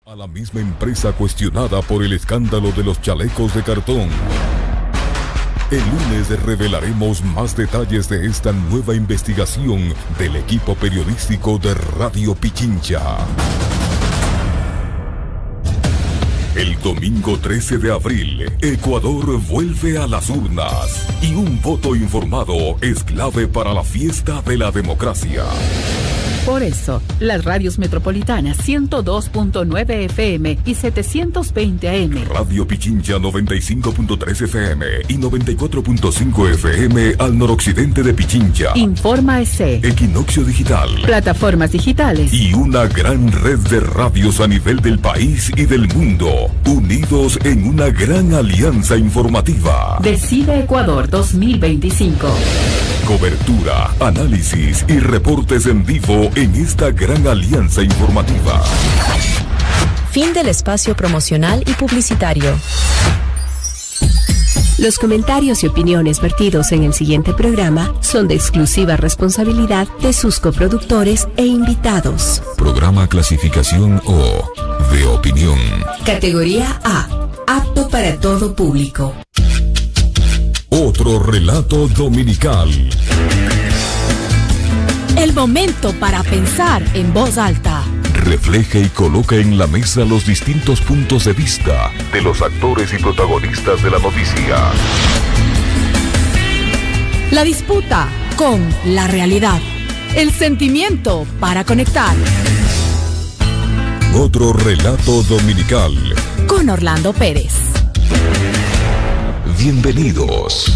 A la misma empresa cuestionada por el escándalo de los chalecos de cartón. El lunes revelaremos más detalles de esta nueva investigación del equipo periodístico de Radio Pichincha. El domingo 13 de abril, Ecuador vuelve a las urnas y un voto informado es clave para la fiesta de la democracia. Por eso, las radios metropolitanas 102.9 FM y 720 AM. Radio Pichincha 95.3 FM y 94.5 FM al noroccidente de Pichincha. Informa EC. Equinoccio Digital. Plataformas digitales. Y una gran red de radios a nivel del país y del mundo, unidos en una gran alianza informativa. Decide Ecuador 2025. Cobertura, análisis y reportes en vivo en esta gran alianza informativa. Fin del espacio promocional y publicitario. Los comentarios y opiniones vertidos en el siguiente programa son de exclusiva responsabilidad de sus coproductores e invitados. Programa clasificación O, de opinión. Categoría A, apto para todo público. Otro relato dominical. El momento para pensar en voz alta. Refleja y coloca en la mesa los distintos puntos de vista de los actores y protagonistas de la noticia. La disputa con la realidad. El sentimiento para conectar. Otro relato dominical. Con Orlando Pérez. Bienvenidos.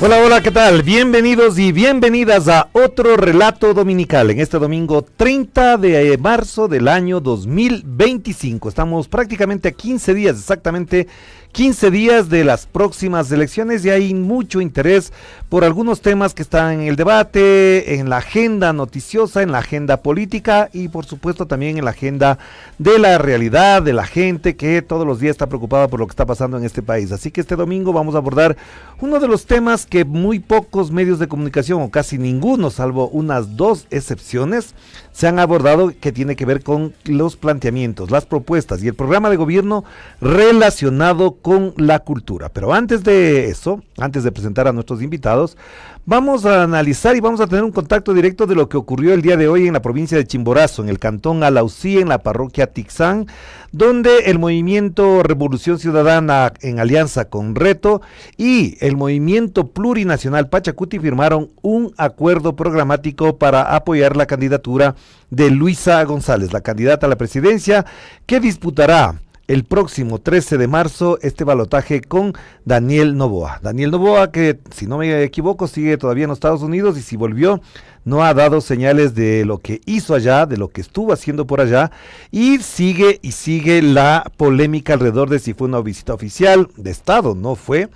Hola, hola, ¿qué tal? Bienvenidos y bienvenidas a otro relato dominical en este domingo 30 de marzo del año 2025. Estamos prácticamente a 15 días, exactamente 15 días de las próximas elecciones y hay mucho interés por algunos temas que están en el debate, en la agenda noticiosa, en la agenda política y por supuesto también en la agenda de la realidad, de la gente que todos los días está preocupada por lo que está pasando en este país. Así que este domingo vamos a abordar uno de los temas que muy pocos medios de comunicación o casi ninguno, salvo unas dos excepciones, se han abordado, que tiene que ver con los planteamientos, las propuestas y el programa de gobierno relacionado con la cultura. Pero antes de eso, antes de presentar a nuestros invitados, vamos a analizar y vamos a tener un contacto directo de lo que ocurrió el día de hoy en la provincia de Chimborazo, en el cantón Alausí, en la parroquia Tixán, donde el movimiento Revolución Ciudadana en alianza con Reto y el movimiento plurinacional Pachacuti firmaron un acuerdo programático para apoyar la candidatura de Luisa González, la candidata a la presidencia que disputará el próximo 13 de marzo este balotaje con Daniel Noboa. Daniel Noboa, que si no me equivoco sigue todavía en los Estados Unidos y si volvió no ha dado señales de lo que hizo allá, de lo que estuvo haciendo por allá y sigue la polémica alrededor de si fue una visita oficial de Estado. No fue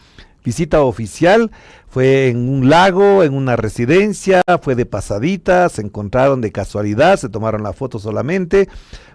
visita oficial, fue en un lago, en una residencia, fue de pasadita, se encontraron de casualidad, se tomaron la foto solamente.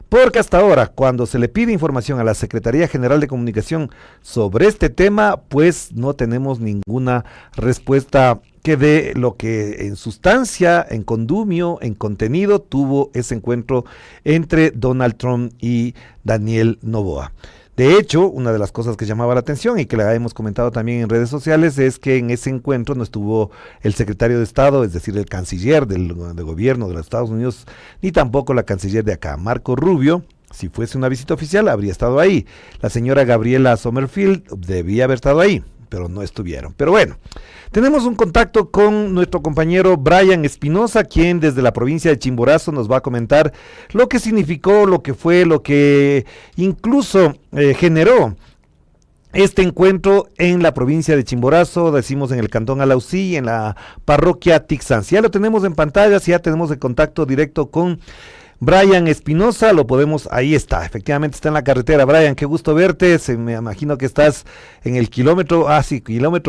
Porque hasta ahora, cuando se le pide información a la Secretaría General de Comunicación sobre este tema, pues no tenemos ninguna respuesta que dé lo que en sustancia, en condumio, en contenido, tuvo ese encuentro entre Donald Trump y Daniel Noboa. De hecho, una de las cosas que llamaba la atención y que la hemos comentado también en redes sociales es que en ese encuentro no estuvo el secretario de Estado, es decir, el canciller del gobierno de los Estados Unidos, ni tampoco la canciller de acá, Marco Rubio. Si fuese una visita oficial, habría estado ahí. La señora Gabriela Sommerfield debía haber estado ahí, pero no estuvieron. Pero bueno, tenemos un contacto con nuestro compañero Brian Espinosa, quien desde la provincia de Chimborazo nos va a comentar lo que significó, lo que fue, lo que incluso generó este encuentro en la provincia de Chimborazo, decimos en el cantón Alausí, en la parroquia Tixán. Si ya lo tenemos en pantalla, si ya tenemos el contacto directo con Brian Espinosa, lo podemos, ahí está, efectivamente está en la carretera. Brian, qué gusto verte, me imagino que estás en el kilómetro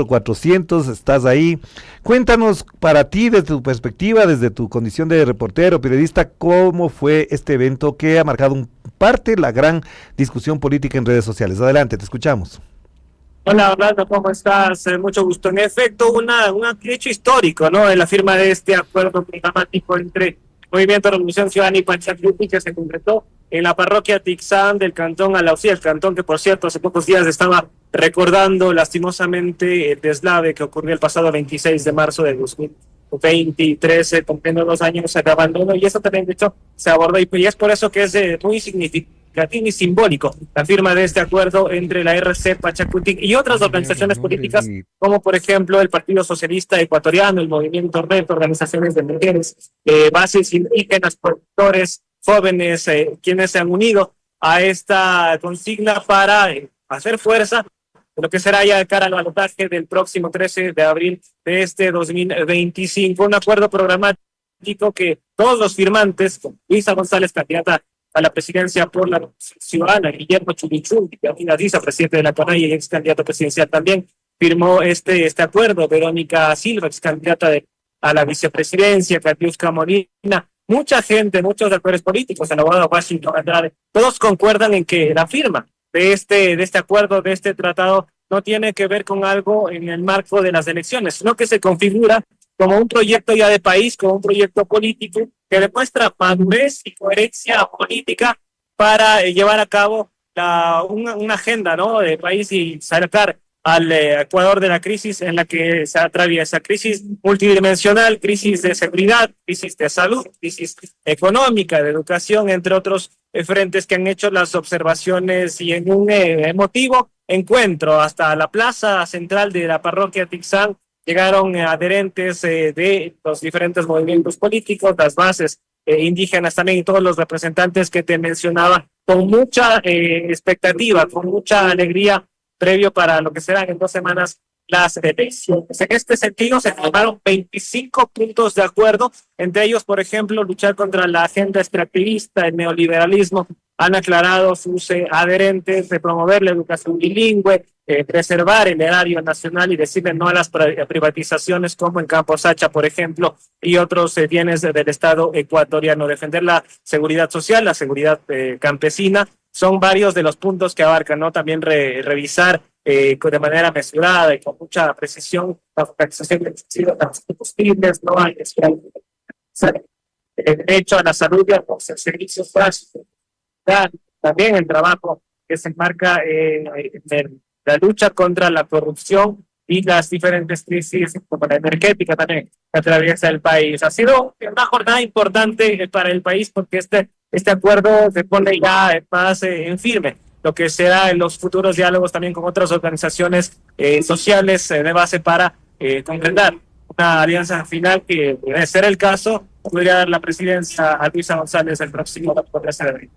400, estás ahí. Cuéntanos para ti, desde tu perspectiva, desde tu condición de reportero, periodista, cómo fue este evento que ha marcado parte la gran discusión política en redes sociales. Adelante, te escuchamos. Hola, Orlando, ¿cómo estás? Mucho gusto. En efecto, un hecho histórico, ¿no? En la firma de este acuerdo programático entre Movimiento de Revolución Ciudadana y Pachacuti, que se concretó en la parroquia Tixán del cantón Alausí, el cantón que, por cierto, hace pocos días estaba recordando lastimosamente el deslave que ocurrió el pasado 26 de marzo de 2023, cumpliendo 2 años de abandono, y eso también, de hecho, se abordó, y es por eso que es muy significativo y simbólico la firma de este acuerdo entre la RC Pachacutic y otras organizaciones políticas, como por ejemplo el Partido Socialista Ecuatoriano, el Movimiento Red, organizaciones de mujeres, bases indígenas, productores, jóvenes, quienes se han unido a esta consigna para hacer fuerza de lo que será ya de cara al balotaje del próximo 13 de abril de este 2025. Un acuerdo programático que todos los firmantes, Luisa González, candidata a la presidencia por la ciudadana, Guillermo Churichú, vicepresidente de la CONAIE y ex candidato presidencial también, firmó este acuerdo. Verónica Silva, ex candidata a la vicepresidencia, Katiuska Molina, mucha gente, muchos actores políticos, el abogado Washington Andrade, todos concuerdan en que la firma de este acuerdo, de este tratado, no tiene que ver con algo en el marco de las elecciones, sino que se configura como un proyecto ya de país, como un proyecto político que demuestra madurez y coherencia política para llevar a cabo una agenda, ¿no?, de país y sacar al Ecuador de la crisis en la que se atraviesa, crisis multidimensional, crisis de seguridad, crisis de salud, crisis económica, de educación, entre otros frentes que han hecho las observaciones, y en un emotivo encuentro hasta la plaza central de la parroquia Tixán llegaron adherentes de los diferentes movimientos políticos, las bases indígenas también, y todos los representantes que te mencionaba, con mucha expectativa, con mucha alegría, previo para lo que serán en 2 semanas las elecciones. En este sentido, se tomaron 25 puntos de acuerdo, entre ellos, por ejemplo, luchar contra la agenda extractivista, el neoliberalismo. Han aclarado sus adherentes de promover la educación bilingüe, preservar el erario nacional y decirle no a las privatizaciones como en Campo Sacha, por ejemplo, y otros bienes del Estado ecuatoriano. Defender la seguridad social, la seguridad campesina, son varios de los puntos que abarcan, ¿no? También revisar de manera mesurada y con mucha precisión la focalización de los combustibles, no hay el derecho a la salud y a los servicios básicos. También el trabajo que se enmarca en la lucha contra la corrupción y las diferentes crisis, como la energética también, que atraviesa el país. Ha sido una jornada importante para el país porque este acuerdo se pone ya más en firme lo que será en los futuros diálogos también con otras organizaciones sociales de base para concretar una alianza final que, de ser el caso, podría dar la presidencia a Luisa González el próximo 13 de abril.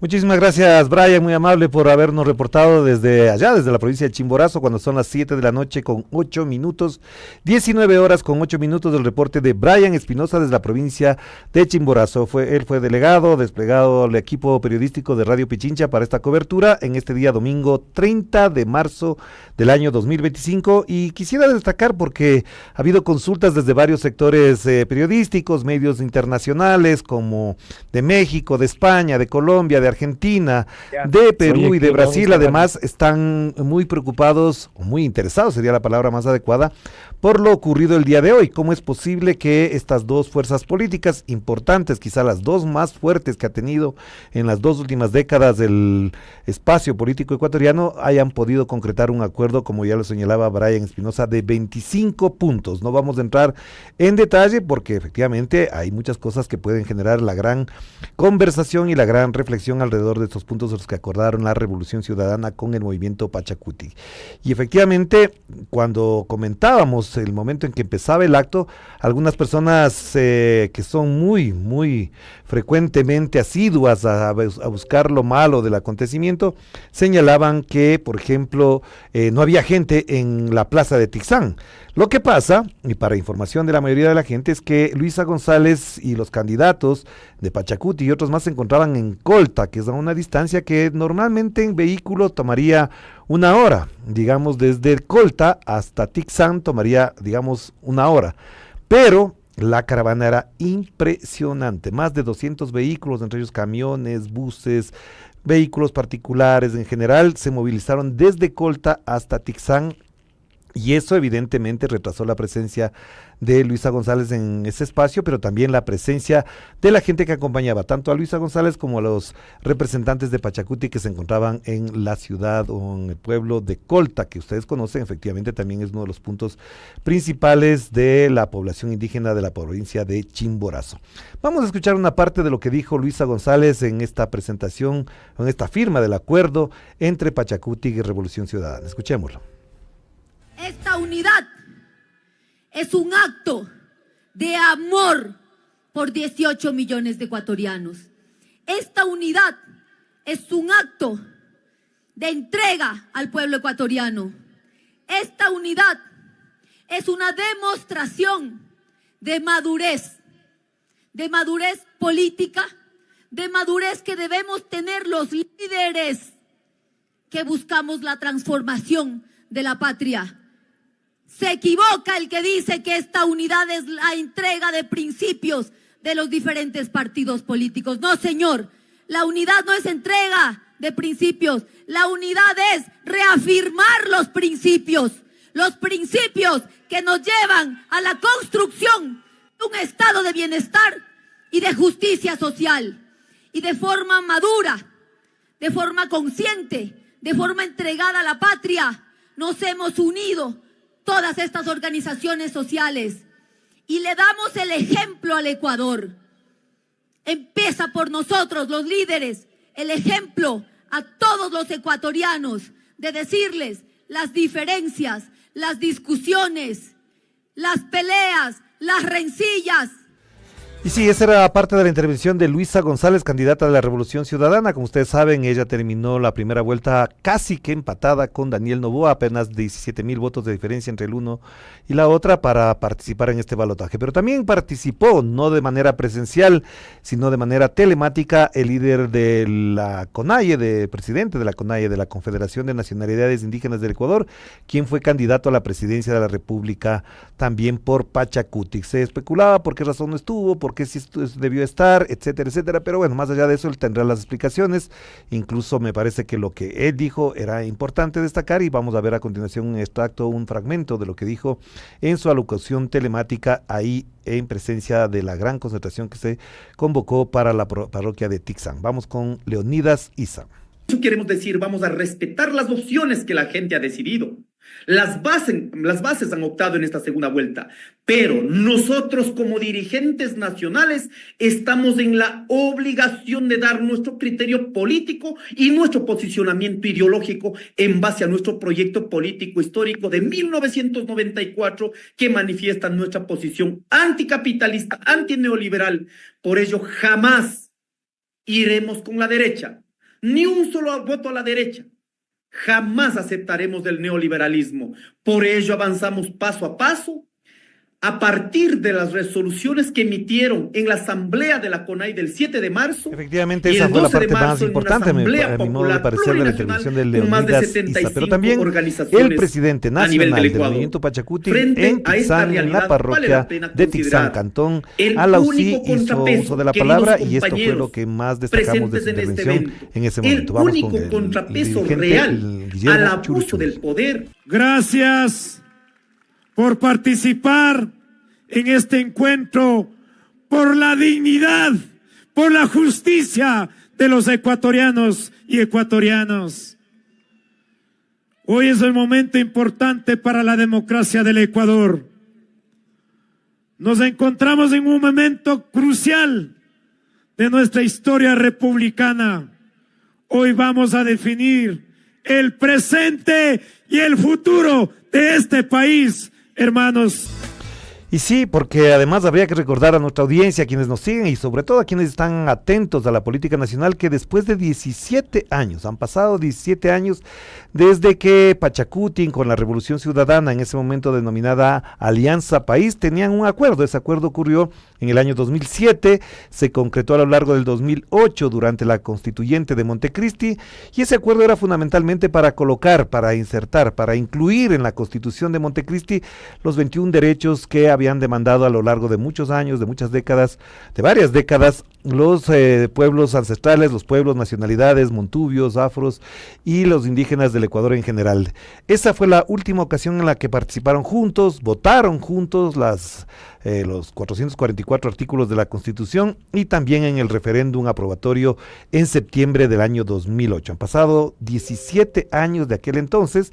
Muchísimas gracias, Brian, muy amable por habernos reportado desde allá, desde la provincia de Chimborazo, cuando son las 7 de la noche con 8 minutos, 19 horas con 8 minutos del reporte de Brian Espinosa desde la provincia de Chimborazo. Él fue delegado, desplegado al equipo periodístico de Radio Pichincha para esta cobertura en este día domingo 30 de marzo del año 2025, y quisiera destacar porque ha habido consultas desde varios sectores periodísticos, medios internacionales como de México, de España, de Colombia, de Argentina, de Perú y de Brasil. Además están muy preocupados, o muy interesados sería la palabra más adecuada, por lo ocurrido el día de hoy. ¿Cómo es posible que estas dos fuerzas políticas importantes, quizá las dos más fuertes que ha tenido en las 2 últimas décadas del espacio político ecuatoriano, hayan podido concretar un acuerdo, como ya lo señalaba Brian Espinosa, de 25 puntos? No vamos a entrar en detalle porque efectivamente hay muchas cosas que pueden generar la gran conversación y la gran reflexión discusión alrededor de estos puntos de los que acordaron la Revolución Ciudadana con el movimiento Pachacuti. Y efectivamente, cuando comentábamos el momento en que empezaba el acto, algunas personas que son muy frecuentemente asiduas a buscar lo malo del acontecimiento, señalaban que, por ejemplo, no había gente en la plaza de Tixán. Lo que pasa, y para información de la mayoría de la gente, es que Luisa González y los candidatos de Pachacuti y otros más se encontraban en Colta, que es a una distancia que normalmente en vehículo tomaría una hora. Digamos, desde Colta hasta Tixán tomaría, digamos, una hora. Pero la caravana era impresionante, más de 200 vehículos, entre ellos camiones, buses, vehículos particulares en general, se movilizaron desde Colta hasta Tixán. Y eso evidentemente retrasó la presencia de Luisa González en ese espacio, pero también la presencia de la gente que acompañaba tanto a Luisa González como a los representantes de Pachacuti que se encontraban en la ciudad o en el pueblo de Colta, que ustedes conocen, efectivamente también es uno de los puntos principales de la población indígena de la provincia de Chimborazo. Vamos a escuchar una parte de lo que dijo Luisa González en esta presentación, en esta firma del acuerdo entre Pachacuti y Revolución Ciudadana. Escuchémoslo. Esta unidad es un acto de amor por 18 millones de ecuatorianos. Esta unidad es un acto de entrega al pueblo ecuatoriano. Esta unidad es una demostración de madurez política, de madurez que debemos tener los líderes que buscamos la transformación de la patria. Se equivoca el que dice que esta unidad es la entrega de principios de los diferentes partidos políticos. No, señor, la unidad no es entrega de principios, la unidad es reafirmar los principios que nos llevan a la construcción de un estado de bienestar y de justicia social. Y de forma madura, de forma consciente, de forma entregada a la patria, nos hemos unido todas estas organizaciones sociales y le damos el ejemplo al Ecuador. Empieza por nosotros, los líderes, el ejemplo a todos los ecuatorianos de decirles las diferencias, las discusiones, las peleas, las rencillas. Y sí, esa era parte de la intervención de Luisa González, candidata de la Revolución Ciudadana. Como ustedes saben, ella terminó la primera vuelta casi que empatada con Daniel Noboa, apenas 17,000 votos de diferencia entre el uno y la otra para participar en este balotaje. Pero también participó, no de manera presencial, sino de manera telemática, el líder de la CONAIE, presidente de la CONAIE, de la Confederación de Nacionalidades Indígenas del Ecuador, quien fue candidato a la presidencia de la República también por Pachacuti. Se especulaba por qué razón no estuvo, por qué si debió estar, etcétera, etcétera, pero bueno, más allá de eso él tendrá las explicaciones. Incluso me parece que lo que él dijo era importante destacar y vamos a ver a continuación un extracto, un fragmento de lo que dijo en su alocución telemática ahí en presencia de la gran concentración que se convocó para la parroquia de Tixán. Vamos con Leonidas Isa. Eso queremos decir, vamos a respetar las opciones que la gente ha decidido. Las bases han optado en esta segunda vuelta, pero nosotros como dirigentes nacionales estamos en la obligación de dar nuestro criterio político y nuestro posicionamiento ideológico en base a nuestro proyecto político histórico de 1994 que manifiesta nuestra posición anticapitalista, antineoliberal. Por ello jamás iremos con la derecha, ni un solo voto a la derecha. Jamás aceptaremos del neoliberalismo. Por ello avanzamos paso a paso a partir de las resoluciones que emitieron en la asamblea de la CONAIE del 7 de marzo. Efectivamente, esa fue la parte más importante, a mi modo de parecer, de la intervención de Leonidas Isa, pero también el presidente nacional del movimiento Pachacuti en Tixán, en la parroquia de Tixán, Cantón Alausí, hizo uso de la palabra y esto fue lo que más destacamos de su intervención en ese momento. Vamos con el único contrapeso real al abuso del poder. Gracias por participar en este encuentro, por la dignidad, por la justicia de los ecuatorianos y ecuatorianas. Hoy es el momento importante para la democracia del Ecuador. Nos encontramos en un momento crucial de nuestra historia republicana. Hoy vamos a definir el presente y el futuro de este país, hermanos. Y sí, porque además habría que recordar a nuestra audiencia, a quienes nos siguen y sobre todo a quienes están atentos a la política nacional, que después de 17 años, han pasado 17 años desde que Pachacuti con la Revolución Ciudadana, en ese momento denominada Alianza País, tenían un acuerdo. Ese acuerdo ocurrió en el año 2007, se concretó a lo largo del 2008 durante la constituyente de Montecristi, y ese acuerdo era fundamentalmente para colocar, para insertar, para incluir en la Constitución de Montecristi los 21 derechos que habían demandado a lo largo de muchos años, de muchas décadas, de varias décadas, los pueblos ancestrales, los pueblos, nacionalidades, montubios, afros y los indígenas del Ecuador en general. Esa fue la última ocasión en la que participaron juntos, votaron juntos los 444 artículos de la Constitución y también en el referéndum aprobatorio en septiembre del año 2008. Han pasado 17 años de aquel entonces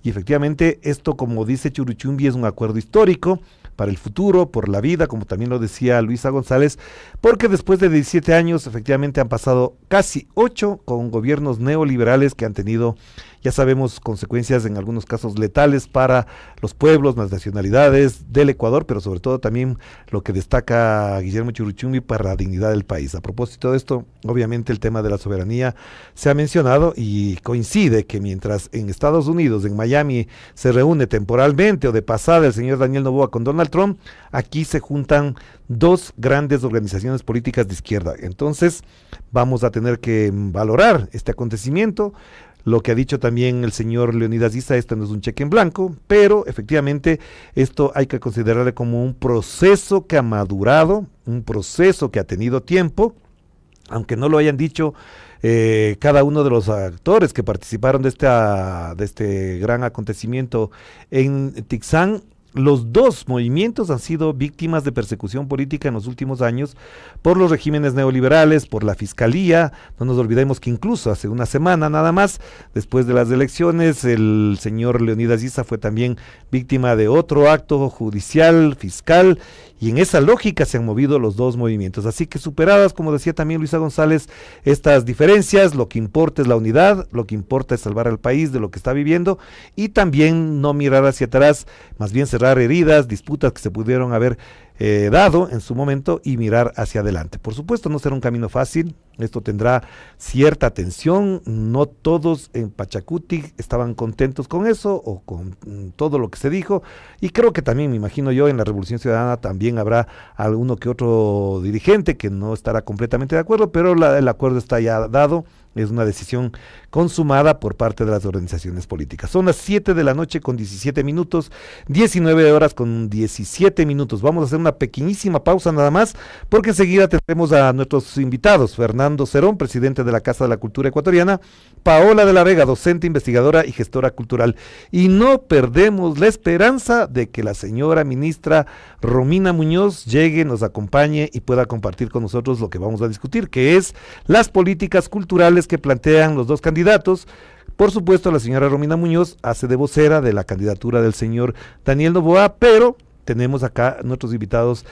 y efectivamente esto, como dice Churuchumbi, es un acuerdo histórico para el futuro, por la vida, como también lo decía Luisa González, porque después de 17 años efectivamente han pasado casi 8 con gobiernos neoliberales que han tenido, ya sabemos, consecuencias en algunos casos letales para los pueblos, las nacionalidades del Ecuador, pero sobre todo también lo que destaca Guillermo Churuchumbi para la dignidad del país. A propósito de esto, obviamente el tema de la soberanía se ha mencionado y coincide que mientras en Estados Unidos, en Miami, se reúne temporalmente o de pasada el señor Daniel Noboa con Donald Trump, aquí se juntan dos grandes organizaciones políticas de izquierda. Entonces vamos a tener que valorar este acontecimiento. Lo que ha dicho también el señor Leonidas Issa, esto no es un cheque en blanco, pero efectivamente esto hay que considerarle como un proceso que ha madurado, un proceso que ha tenido tiempo, aunque no lo hayan dicho cada uno de los actores que participaron de este gran acontecimiento en Tixán. Los dos movimientos han sido víctimas de persecución política en los últimos años por los regímenes neoliberales, por la fiscalía. No nos olvidemos que incluso hace una semana nada más, después de las elecciones, el señor Leonidas Issa fue también víctima de otro acto judicial, fiscal, y en esa lógica se han movido los dos movimientos. Así que superadas, como decía también Luisa González, estas diferencias, lo que importa es la unidad, lo que importa es salvar al país de lo que está viviendo y también no mirar hacia atrás, más bien cerrar heridas, disputas que se pudieron haber dado en su momento y mirar hacia adelante. Por supuesto no será un camino fácil, esto tendrá cierta tensión, no todos en Pachacuti estaban contentos con eso o con todo lo que se dijo, y creo que también, me imagino yo, en la Revolución Ciudadana también habrá alguno que otro dirigente que no estará completamente de acuerdo, pero el acuerdo está ya dado. Es una decisión consumada por parte de las organizaciones políticas. Son las 7 de la noche con 17 minutos, 19 horas con 17 minutos. Vamos a hacer una pequeñísima pausa nada más, porque enseguida tendremos a nuestros invitados, Fernando Cerón, presidente de la Casa de la Cultura Ecuatoriana, Paola de la Vega, docente, investigadora y gestora cultural. Y no perdemos la esperanza de que la señora ministra Romina Muñoz llegue, nos acompañe y pueda compartir con nosotros lo que vamos a discutir, que es las políticas culturales que plantean los dos candidatos. Por supuesto, la señora Romina Muñoz hace de vocera de la candidatura del señor Daniel Noboa, pero tenemos acá nuestros invitados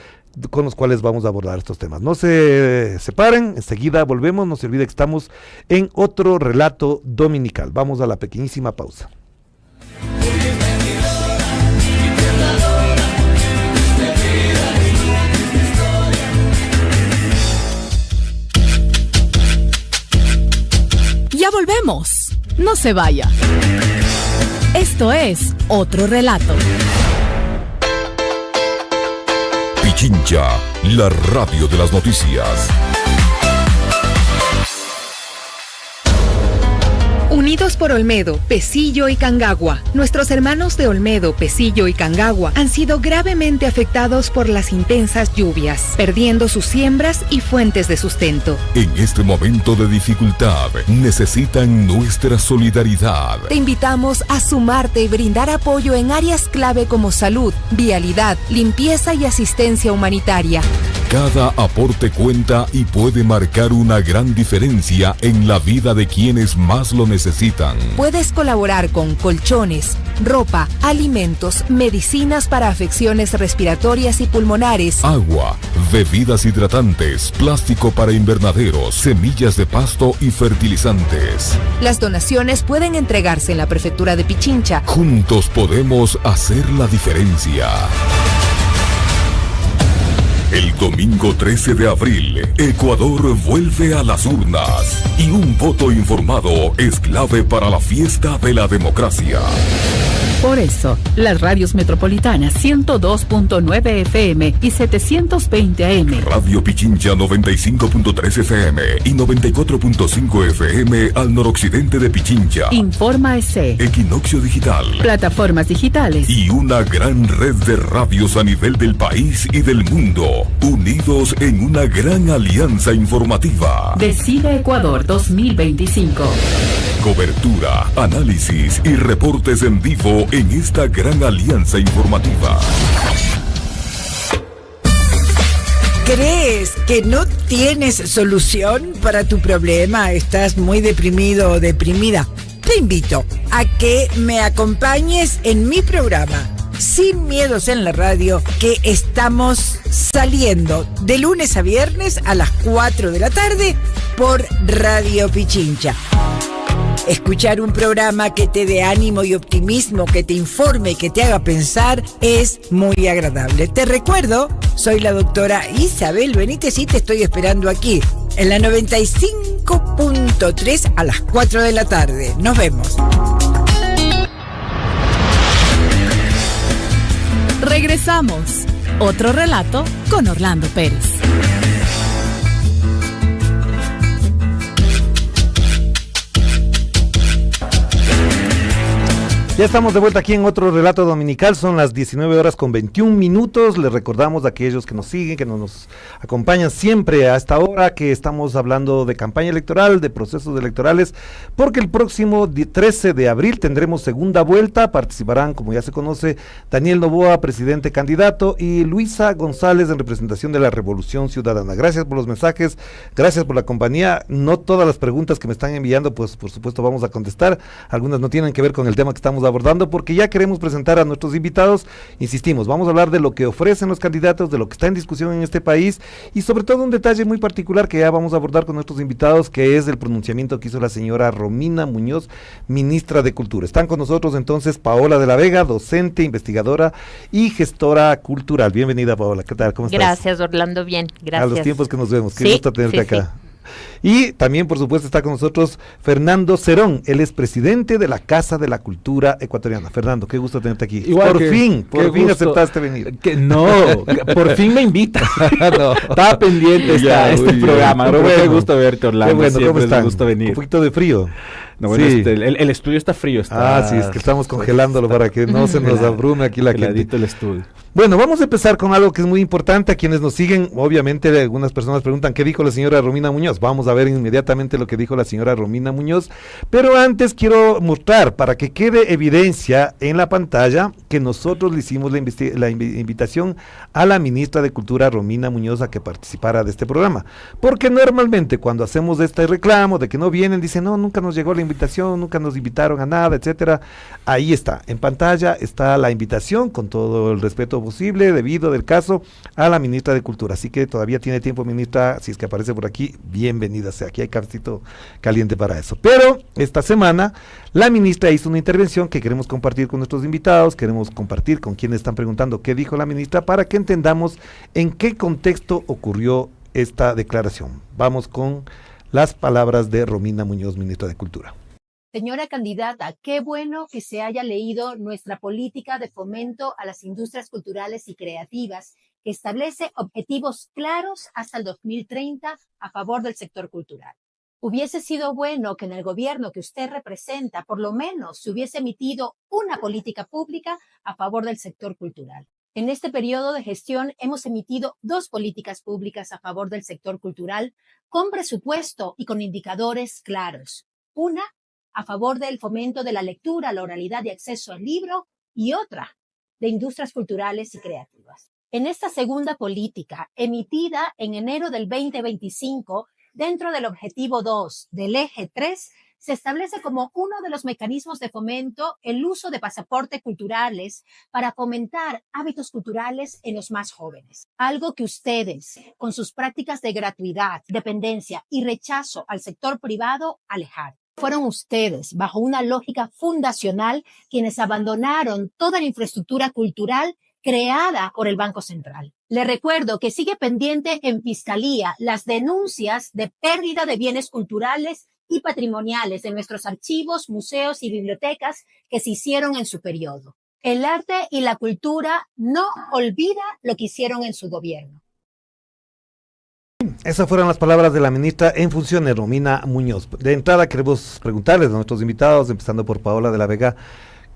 con los cuales vamos a abordar estos temas. No se separen, enseguida volvemos, no se olvide que estamos en otro relato dominical. Vamos a la pequeñísima pausa. Ya volvemos. No se vaya. Esto es Otro Relato. Pichincha, la radio de las noticias. Unidos por Olmedo, Pesillo y Cangagua. Nuestros hermanos de Olmedo, Pesillo y Cangagua han sido gravemente afectados por las intensas lluvias, perdiendo sus siembras y fuentes de sustento. En este momento de dificultad, necesitan nuestra solidaridad. Te invitamos a sumarte y brindar apoyo en áreas clave como salud, vialidad, limpieza y asistencia humanitaria. Cada aporte cuenta y puede marcar una gran diferencia en la vida de quienes más lo necesitan. Puedes colaborar con colchones, ropa, alimentos, medicinas para afecciones respiratorias y pulmonares, Agua, bebidas hidratantes, plástico para invernaderos, semillas de pasto y fertilizantes. Las donaciones pueden entregarse en la prefectura de Pichincha. Juntos podemos hacer la diferencia. El domingo 13 de abril, Ecuador vuelve a las urnas y un voto informado es clave para la fiesta de la democracia. Por eso, las radios metropolitanas 102.9 FM y 720 AM. Radio Pichincha 95.3 FM y 94.5 FM al noroccidente de Pichincha. Informa EC. Equinoccio Digital. Plataformas digitales. Y una gran red de radios a nivel del país y del mundo, unidos en una gran alianza informativa. Decide Ecuador 2025. Cobertura, análisis y reportes en vivo en esta gran alianza informativa. ¿Crees que no tienes solución para tu problema? ¿Estás muy deprimido o deprimida? Te invito a que me acompañes en mi programa Sin Miedos en la Radio, que estamos saliendo de lunes a viernes a las 4 de la tarde por Radio Pichincha. Escuchar un programa que te dé ánimo y optimismo, que te informe y que te haga pensar es muy agradable. Te recuerdo, soy la doctora Isabel Benítez y te estoy esperando aquí, en la 95.3 a las 4 de la tarde. Nos vemos. Regresamos. Otro relato con Orlando Pérez. Ya estamos de vuelta aquí en otro relato dominical, son las 19:21. Les recordamos a aquellos que nos siguen, que nos acompañan siempre a esta hora, que estamos hablando de campaña electoral, de procesos electorales, porque el próximo 13 de abril tendremos segunda vuelta. Participarán, como ya se conoce, Daniel Noboa, presidente candidato, y Luisa González en representación de la Revolución Ciudadana. Gracias por los mensajes, gracias por la compañía. No todas las preguntas que me están enviando, pues por supuesto vamos a contestar. Algunas no tienen que ver con el tema que estamos abordando, porque ya queremos presentar a nuestros invitados. Insistimos, vamos a hablar de lo que ofrecen los candidatos, de lo que está en discusión en este país, y sobre todo un detalle muy particular que ya vamos a abordar con nuestros invitados, que es el pronunciamiento que hizo la señora Romina Muñoz, ministra de Cultura. Están con nosotros entonces Paola de la Vega, docente, investigadora y gestora cultural. Bienvenida, Paola, ¿qué tal? ¿Cómo estás? Gracias, Orlando, bien, gracias. A los tiempos que nos vemos, qué gusto tenerte acá. Y también, por supuesto, está con nosotros Fernando Cerón, él es presidente de la Casa de la Cultura Ecuatoriana. Fernando, qué gusto tenerte aquí. Por fin aceptaste venir. Por fin me invita. No, estaba pendiente este programa. Pero qué gusto verte, Orlando. Qué bueno, ¿cómo están? Un gusto venir. Un poquito de frío. No, bueno, sí. El estudio está frío. Sí, es que estamos congelándolo para que no se nos abrume aquí la gente. El estudio. Bueno, vamos a empezar con algo que es muy importante. A quienes nos siguen, obviamente algunas personas preguntan ¿qué dijo la señora Romina Muñoz? Vamos a ver inmediatamente lo que dijo la señora Romina Muñoz, pero antes quiero mostrar, para que quede evidencia en la pantalla, que nosotros le hicimos la invitación a la ministra de Cultura Romina Muñoz a que participara de este programa, porque normalmente cuando hacemos este reclamo de que no vienen, dicen no, nunca nos llegó la invitación, nunca nos invitaron a nada, etcétera. Ahí está, en pantalla está la invitación, con todo el respeto posible, debido del caso, a la ministra de Cultura. Así que todavía tiene tiempo, ministra, si es que aparece por aquí, bienvenida sea. Aquí hay cafecito caliente para eso. Pero esta semana la ministra hizo una intervención que queremos compartir con nuestros invitados, queremos compartir con quienes están preguntando qué dijo la ministra, para que entendamos en qué contexto ocurrió esta declaración. Vamos con las palabras de Romina Muñoz, ministra de Cultura. Señora candidata, qué bueno que se haya leído nuestra política de fomento a las industrias culturales y creativas, que establece objetivos claros hasta el 2030 a favor del sector cultural. Hubiese sido bueno que en el gobierno que usted representa, por lo menos, se hubiese emitido una política pública a favor del sector cultural. En este periodo de gestión hemos emitido 2 políticas públicas a favor del sector cultural con presupuesto y con indicadores claros. Una a favor del fomento de la lectura, la oralidad y acceso al libro, y otra de industrias culturales y creativas. En esta segunda política, emitida en enero del 2025, dentro del objetivo 2 del eje 3, se establece como uno de los mecanismos de fomento el uso de pasaportes culturales para fomentar hábitos culturales en los más jóvenes. Algo que ustedes, con sus prácticas de gratuidad, dependencia y rechazo al sector privado, alejaron. Fueron ustedes, bajo una lógica fundacional, quienes abandonaron toda la infraestructura cultural creada por el Banco Central. Le recuerdo que sigue pendiente en Fiscalía las denuncias de pérdida de bienes culturales y patrimoniales de nuestros archivos, museos y bibliotecas que se hicieron en su periodo. El arte y la cultura no olvida lo que hicieron en su gobierno. Esas fueron las palabras de la ministra en funciones, Romina Muñoz. De entrada queremos preguntarles a nuestros invitados, empezando por Paola de la Vega,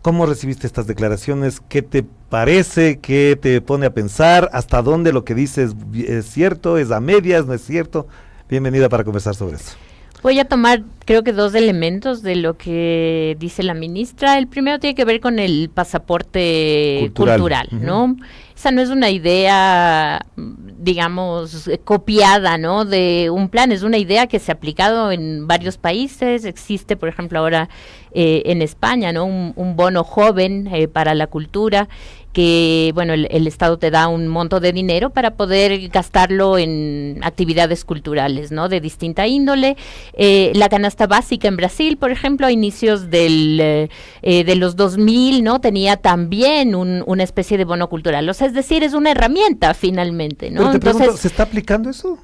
¿cómo recibiste estas declaraciones? ¿Qué te parece? ¿Qué te pone a pensar? ¿Hasta dónde lo que dices es cierto? ¿Es a medias? ¿No es cierto? Bienvenida para conversar sobre eso. Voy a tomar, creo que 2 elementos de lo que dice la ministra. El primero tiene que ver con el pasaporte cultural, ¿no? Esa no es una idea, digamos, copiada, ¿no? De un plan, es una idea que se ha aplicado en varios países. Existe, por ejemplo, ahora en España, ¿no? Un bono joven para la cultura, que, bueno, el Estado te da un monto de dinero para poder gastarlo en actividades culturales, ¿no? De distinta índole. La canasta básica en Brasil, por ejemplo, a inicios de los 2000, ¿no? Tenía también una especie de bono cultural. O sea, es decir, es una herramienta finalmente, ¿no? Pero te Entonces, pregunto, ¿se está aplicando eso?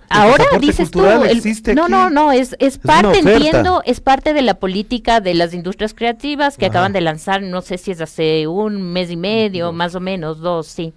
Ahora dices tú, no, es parte, una entiendo, es parte de la política de las industrias creativas que acaban de lanzar, no sé si es hace un mes y medio, más o menos, 2, sí.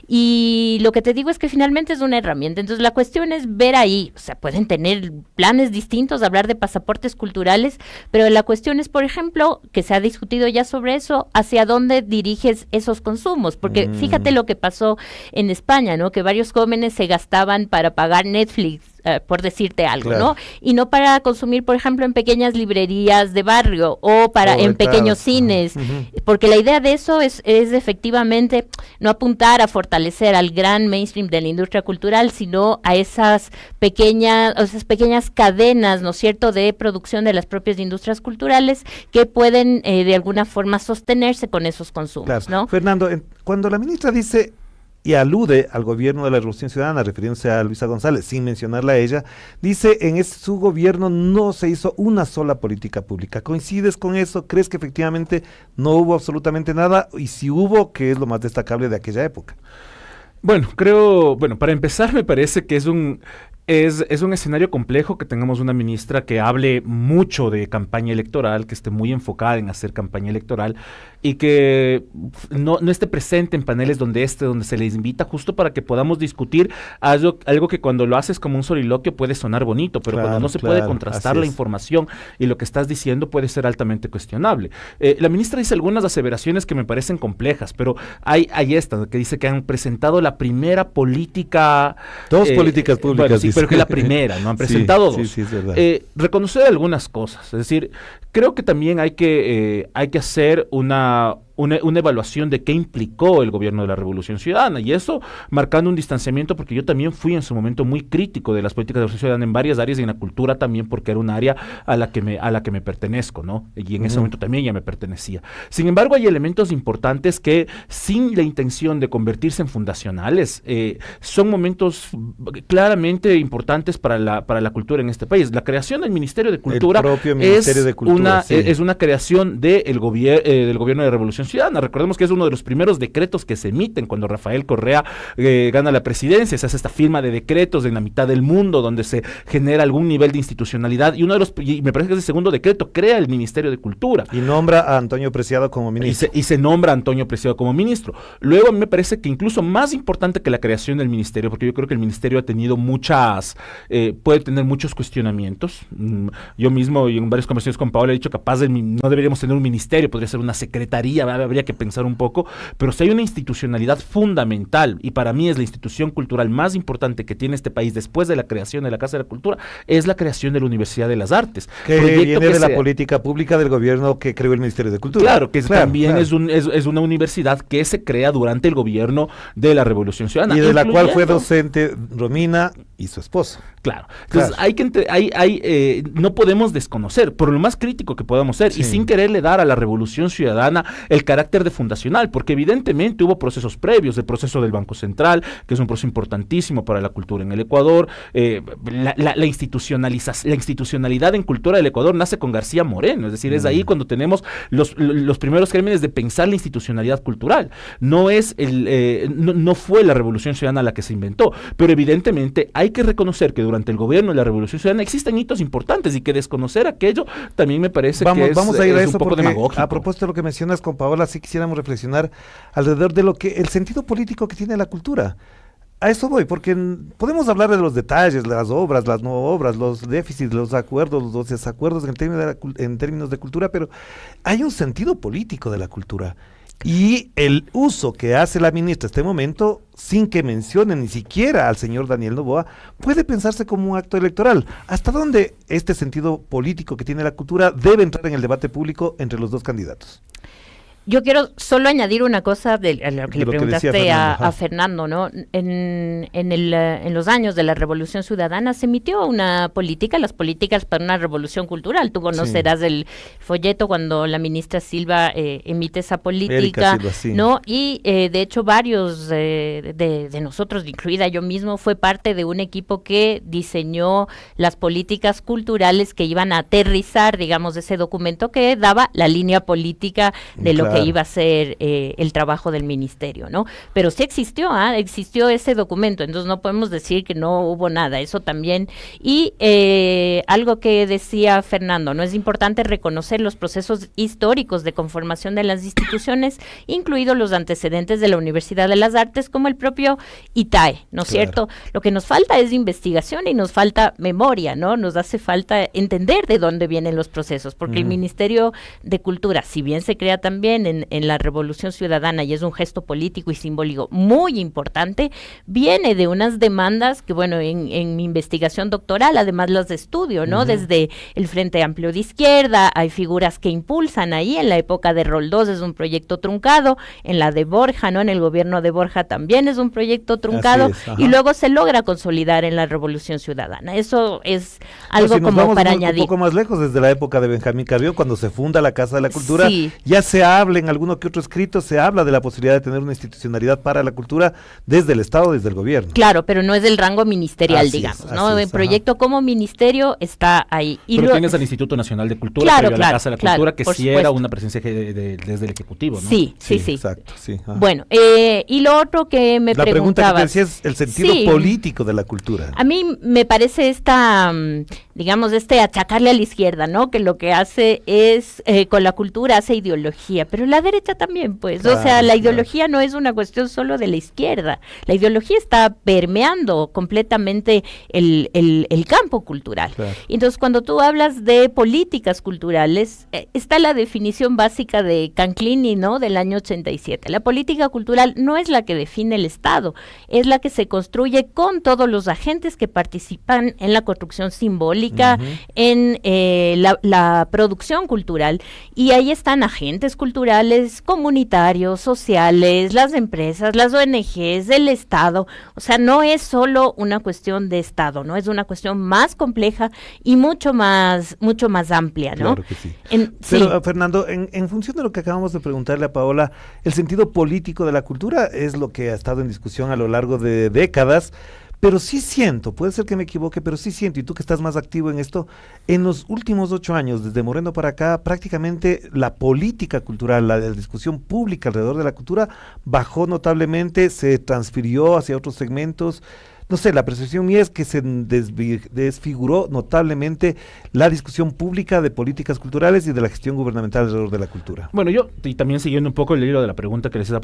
Y lo que te digo es que finalmente es una herramienta. Entonces la cuestión es ver ahí, o sea, pueden tener planes distintos, hablar de pasaportes culturales, pero la cuestión es, por ejemplo, que se ha discutido ya sobre eso, hacia dónde diriges esos consumos, porque fíjate lo que pasó en España, ¿no? Que varios jóvenes se gastaban para pagar Netflix, por decirte algo, claro, ¿no? Y no para consumir, por ejemplo, en pequeñas librerías de barrio o en pequeños cines, porque la idea de eso es efectivamente no apuntar a fortalecer al gran mainstream de la industria cultural, sino a esas pequeñas cadenas, ¿no es cierto?, de producción de las propias industrias culturales que pueden de alguna forma sostenerse con esos consumos, claro, ¿no? Fernando, cuando la ministra dice y alude al gobierno de la Revolución Ciudadana, refiriéndose a Luisa González, sin mencionarla a ella, dice en su gobierno no se hizo una sola política pública. ¿Coincides con eso? ¿Crees que efectivamente no hubo absolutamente nada? Y si hubo, ¿qué es lo más destacable de aquella época? Bueno, para empezar me parece que es un escenario complejo que tengamos una ministra que hable mucho de campaña electoral, que esté muy enfocada en hacer campaña electoral y que no esté presente en paneles donde se les invita justo para que podamos discutir algo que cuando lo haces como un soliloquio puede sonar bonito, pero cuando no se puede contrastar la información y lo que estás diciendo puede ser altamente cuestionable. La ministra dice algunas aseveraciones que me parecen complejas, pero hay esta que dice que han presentado la primera política... Dos políticas públicas. Bueno, sí, pero que la primera, ¿no? Han presentado dos. Sí, es verdad. Reconocer algunas cosas, es decir, creo que también hay que hacer una evaluación de qué implicó el gobierno de la Revolución Ciudadana, y eso marcando un distanciamiento, porque yo también fui en su momento muy crítico de las políticas de la Revolución Ciudadana en varias áreas y en la cultura también, porque era un área a la que me pertenezco, ¿no? Y en ese momento también ya me pertenecía. Sin embargo, hay elementos importantes que, sin la intención de convertirse en fundacionales, son momentos claramente importantes para la cultura en este país. La creación del Ministerio de Cultura, es una creación del gobierno de la Revolución Ciudadana. Recordemos que es uno de los primeros decretos que se emiten cuando Rafael Correa gana la presidencia. Se hace esta firma de decretos en la mitad del mundo donde se genera algún nivel de institucionalidad, y me parece que es el segundo decreto, crea el Ministerio de Cultura. Y nombra a Antonio Preciado como ministro. Y se nombra a Antonio Preciado como ministro. Luego a mí me parece que incluso más importante que la creación del ministerio, porque yo creo que el ministerio ha tenido puede tener muchos cuestionamientos. Yo mismo y en varias conversaciones con Paola dicho, capaz no deberíamos tener un ministerio, podría ser una secretaría, habría que pensar un poco, pero si hay una institucionalidad fundamental, y para mí es la institución cultural más importante que tiene este país después de la creación de la Casa de la Cultura, es la creación de la Universidad de las Artes. Que viene de la política pública del gobierno que creó el Ministerio de Cultura. Claro, que también es una universidad que se crea durante el gobierno de la Revolución Ciudadana. Y de la cual fue docente Romina y su esposo. Claro. Entonces no podemos desconocer, por lo más crítico que podamos ser, y sin quererle dar a la Revolución Ciudadana el carácter de fundacional, porque evidentemente hubo procesos previos, el proceso del Banco Central, que es un proceso importantísimo para la cultura en el Ecuador, la institucionalidad en cultura del Ecuador nace con García Moreno, es decir, es ahí cuando tenemos los primeros gérmenes de pensar la institucionalidad cultural. No fue la Revolución Ciudadana la que se inventó, pero evidentemente hay que reconocer que durante el gobierno de la Revolución Ciudadana existen hitos importantes y que desconocer aquello también me parece que vamos a ir a eso un poco demagógico. A propósito de lo que mencionas con Paola, sí quisiéramos reflexionar alrededor de el sentido político que tiene la cultura. A eso voy, porque podemos hablar de los detalles, las obras, las no obras, los déficits, los acuerdos, los desacuerdos en términos de cultura, pero hay un sentido político de la cultura. Y el uso que hace la ministra en este momento, sin que mencione ni siquiera al señor Daniel Noboa, puede pensarse como un acto electoral. ¿Hasta dónde este sentido político que tiene la cultura debe entrar en el debate público entre los dos candidatos? Yo quiero solo añadir una cosa a lo que le preguntaste a Fernando, ¿no? En los años de la Revolución Ciudadana se emitió una política, las políticas para una revolución cultural. Tú conocerás el folleto cuando la ministra Silva emite esa política, Silva, ¿no? Y de hecho varios de nosotros, incluida yo mismo, fue parte de un equipo que diseñó las políticas culturales que iban a aterrizar, digamos, ese documento que daba la línea política de lo que iba a ser el trabajo del ministerio, ¿no? Pero sí existió ese documento, entonces no podemos decir que no hubo nada, eso también. Y algo que decía Fernando, ¿no? Es importante reconocer los procesos históricos de conformación de las instituciones, incluidos los antecedentes de la Universidad de las Artes, como el propio ITAE, ¿no es cierto? Lo que nos falta es investigación y nos falta memoria, ¿no? Nos hace falta entender de dónde vienen los procesos, porque el Ministerio de Cultura, si bien se crea también en la Revolución Ciudadana y es un gesto político y simbólico muy importante, viene de unas demandas que, bueno, en mi investigación doctoral además las estudio, ¿no? Desde el Frente Amplio de Izquierda, hay figuras que impulsan ahí, en la época de Roldós es un proyecto truncado, en la de Borja, ¿no? En el gobierno de Borja también es un proyecto truncado, y luego se logra consolidar en la Revolución Ciudadana. Eso es algo como para añadir. Un poco más lejos, desde la época de Benjamín Carrió, cuando se funda la Casa de la Cultura, ya se habla en alguno que otro escrito, se habla de la posibilidad de tener una institucionalidad para la cultura desde el Estado, desde el gobierno. Claro, pero no es del rango ministerial, digamos, ¿no? El proyecto como ministerio está ahí. Y pero tienes al Instituto Nacional de Cultura, la Casa de la Cultura, que sí era una presencia desde el Ejecutivo, ¿no? Sí. Exacto, sí. Bueno, y lo otro que me preguntabas. La pregunta que te decía es el sentido político de la cultura. A mí me parece digamos, achacarle a la izquierda, ¿no? Que lo que hace es, con la cultura hace ideología, pero la derecha también, pues, claro, o sea, la ideología no es una cuestión solo de la izquierda, la ideología está permeando completamente el campo cultural. Claro. Entonces, cuando tú hablas de políticas culturales, está la definición básica de Canclini, ¿no? Del año 87. La política cultural no es la que define el Estado, es la que se construye con todos los agentes que participan en la construcción simbólica, en la producción cultural, y ahí están agentes culturales, comunitarios, sociales, las empresas, las ONGs, el Estado. O sea, no es solo una cuestión de Estado, ¿no? Es una cuestión más compleja y mucho más amplia, ¿no? Claro que sí. Pero, Fernando, en función de lo que acabamos de preguntarle a Paola, el sentido político de la cultura es lo que ha estado en discusión a lo largo de décadas. Pero sí siento, puede ser que me equivoque, pero sí siento, y tú que estás más activo en esto, en los últimos 8 años, desde Moreno para acá, prácticamente la política cultural, la discusión pública alrededor de la cultura bajó notablemente, se transfirió hacia otros segmentos. No sé, la percepción mía es que se desfiguró notablemente la discusión pública de políticas culturales y de la gestión gubernamental alrededor de la cultura. Bueno, y también siguiendo un poco el hilo de la pregunta que les hice,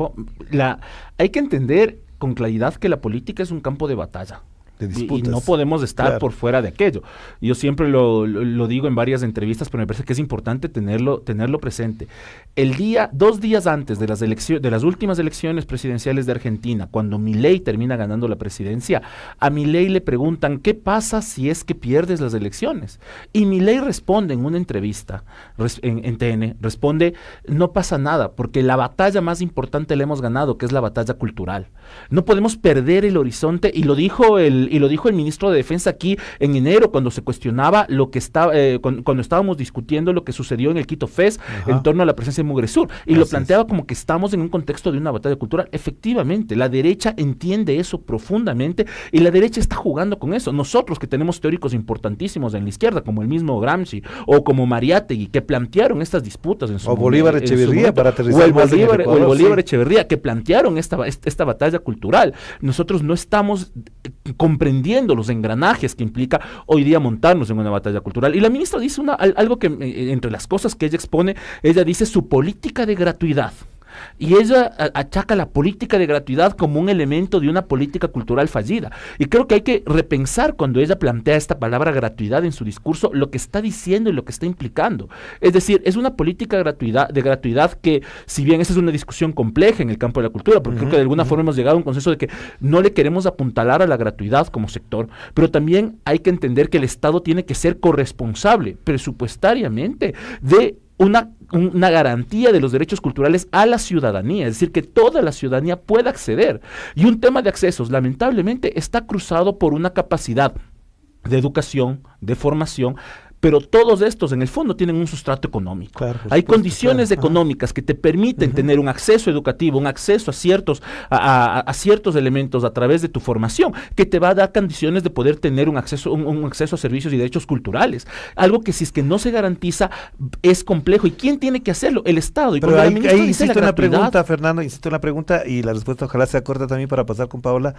hay que entender con claridad que la política es un campo de batalla. de y disputas. no podemos estar Claro. por fuera de aquello. Yo siempre lo digo en varias entrevistas, pero me parece que es importante tenerlo presente. 2 días antes de las últimas elecciones presidenciales de Argentina, cuando Milei termina ganando la presidencia, a Milei le preguntan ¿qué pasa si es que pierdes las elecciones? Y Milei responde en una entrevista en TN, responde, no pasa nada, porque la batalla más importante la hemos ganado, que es la batalla cultural. No podemos perder el horizonte, y lo dijo el ministro de Defensa aquí en enero, cuando se cuestionaba lo que estaba, cuando estábamos discutiendo lo que sucedió en el Quito Fest en torno a la presencia de Mugresur, y lo planteaba como que estamos en un contexto de una batalla cultural. Efectivamente, la derecha entiende eso profundamente, y la derecha está jugando con eso. Nosotros, que tenemos teóricos importantísimos en la izquierda, como el mismo Gramsci, o como Mariátegui, que plantearon estas disputas en su momento. Bolívar Echeverría, para aterrizar más en el Ecuador, o el Bolívar Echeverría, que plantearon esta batalla cultural. Nosotros no estamos comprendiendo los engranajes que implica hoy día montarnos en una batalla cultural. Y la ministra dice algo que, entre las cosas que ella expone, ella dice su política de gratuidad. Y ella achaca la política de gratuidad como un elemento de una política cultural fallida. Y creo que hay que repensar, cuando ella plantea esta palabra gratuidad en su discurso, lo que está diciendo y lo que está implicando. Es decir, es una política de gratuidad que, si bien esa es una discusión compleja en el campo de la cultura, porque creo que de alguna forma hemos llegado a un consenso de que no le queremos apuntalar a la gratuidad como sector, pero también hay que entender que el Estado tiene que ser corresponsable presupuestariamente de una garantía de los derechos culturales a la ciudadanía, es decir, que toda la ciudadanía pueda acceder. Y un tema de accesos, lamentablemente, está cruzado por una capacidad de educación, de formación, pero todos estos en el fondo tienen un sustrato económico. Claro, hay condiciones económicas que te permiten tener un acceso educativo, un acceso a ciertos elementos a través de tu formación, que te va a dar condiciones de poder tener un acceso a servicios y derechos culturales. Algo que, si es que no se garantiza, es complejo. ¿Y quién tiene que hacerlo? El Estado. Y pero ahí insisto en la pregunta, Fernando, y la respuesta ojalá sea corta también para pasar con Paola.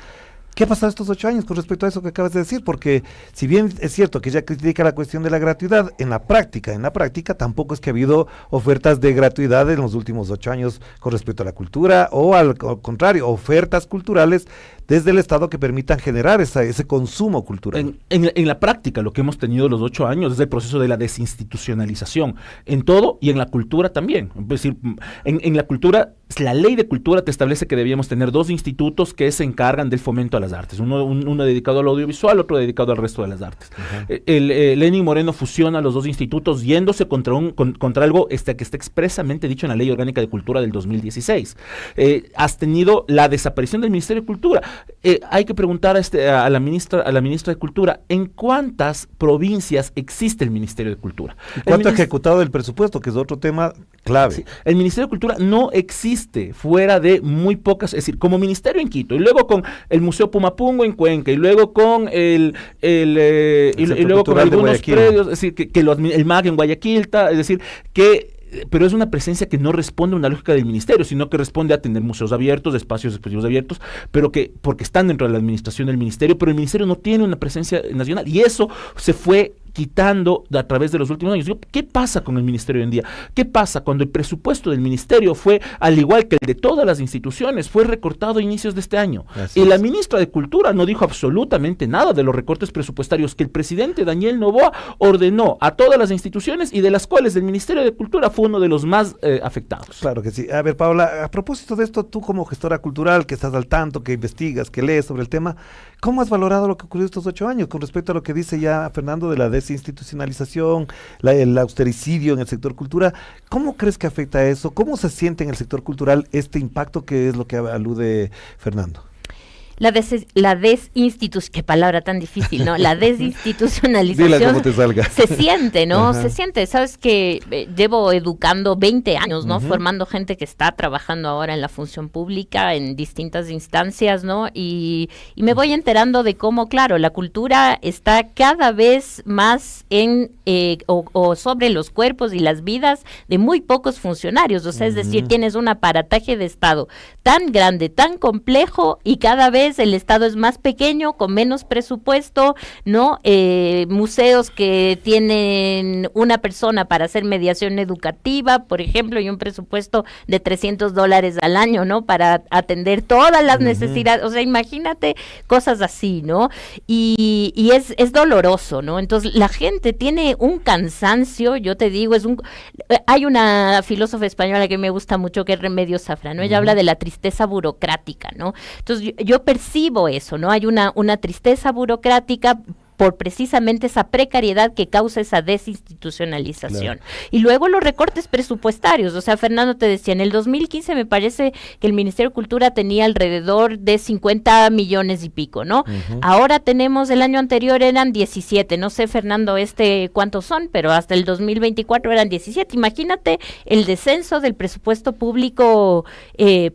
¿Qué ha pasado estos 8 años con respecto a eso que acabas de decir? Porque si bien es cierto que ella critica la cuestión de la gratuidad, en la práctica tampoco es que ha habido ofertas de gratuidad en los últimos 8 años con respecto a la cultura, o al contrario, ofertas culturales desde el Estado que permitan generar ese consumo cultural. En la práctica, lo que hemos tenido los 8 años es el proceso de la desinstitucionalización, en todo, y en la cultura también. Es decir, en la cultura, la ley de cultura te establece que debíamos tener 2 institutos que se encargan del fomento a las artes, uno dedicado al audiovisual, otro dedicado al resto de las artes. Lenín Moreno fusiona los 2 institutos yéndose contra algo que está expresamente dicho en la Ley Orgánica de Cultura del 2016. Has tenido la desaparición del Ministerio de Cultura. Hay que preguntar a la ministra de Cultura, ¿en cuántas provincias existe el Ministerio de Cultura? ¿Cuánto ha ejecutado el presupuesto? Que es otro tema clave. Sí, el Ministerio de Cultura no existe fuera de muy pocas, es decir, como ministerio en Quito, y luego con el Museo Pumapungo en Cuenca, y luego con y luego con algunos predios, es decir, el MAG en Guayaquil, es decir, pero es una presencia que no responde a una lógica del ministerio, sino que responde a tener museos abiertos, espacios expositivos abiertos, porque están dentro de la administración del ministerio, pero el ministerio no tiene una presencia nacional, y eso se fue quitando a través de los últimos años. ¿Qué pasa con el ministerio hoy en día? ¿Qué pasa cuando el presupuesto del ministerio fue, al igual que el de todas las instituciones, fue recortado a inicios de este año? Y la ministra de Cultura no dijo absolutamente nada de los recortes presupuestarios que el presidente Daniel Noboa ordenó a todas las instituciones, y de las cuales el Ministerio de Cultura fue uno de los más afectados. Claro que sí. A ver, Paola, a propósito de esto, tú como gestora cultural, que estás al tanto, que investigas, que lees sobre el tema, ¿cómo has valorado lo que ocurrió estos 8 años con respecto a lo que dice ya Fernando de la desinstitucionalización, el austericidio en el sector cultura? ¿Cómo crees que afecta eso? ¿Cómo se siente en el sector cultural este impacto, que es lo que alude Fernando? La desinstitucionalización, qué palabra tan difícil, ¿no? La desinstitucionalización. Dila como te salga. Se siente, ¿no? Ajá. Se siente. Sabes que llevo educando 20 años, ¿no? Formando gente que está trabajando ahora en la función pública, en distintas instancias, ¿no? Y me voy enterando de cómo, claro, la cultura está cada vez más o sobre los cuerpos y las vidas de muy pocos funcionarios. O sea, es decir, tienes un aparataje de Estado tan grande, tan complejo, y cada vez vez el Estado es más pequeño, con menos presupuesto, ¿no? Museos que tienen una persona para hacer mediación educativa, por ejemplo, y un presupuesto de $300 al año, ¿no? Para atender todas las necesidades, o sea, imagínate cosas así, ¿no? Y es doloroso, ¿no? Entonces, la gente tiene un cansancio, yo te digo, hay una filósofa española que me gusta mucho, que es Remedios Zafra, ¿no? Ella habla de la tristeza burocrática, ¿no? Entonces, yo percibo eso, ¿no? Hay una tristeza burocrática por precisamente esa precariedad que causa esa desinstitucionalización. Claro. Y luego los recortes presupuestarios, o sea, Fernando te decía, en el 2015 me parece que el Ministerio de Cultura tenía alrededor de 50 millones y pico, ¿no? Ahora tenemos, el año anterior eran 17, no sé, Fernando, cuántos son, pero hasta el 2024 eran 17. Imagínate el descenso del presupuesto público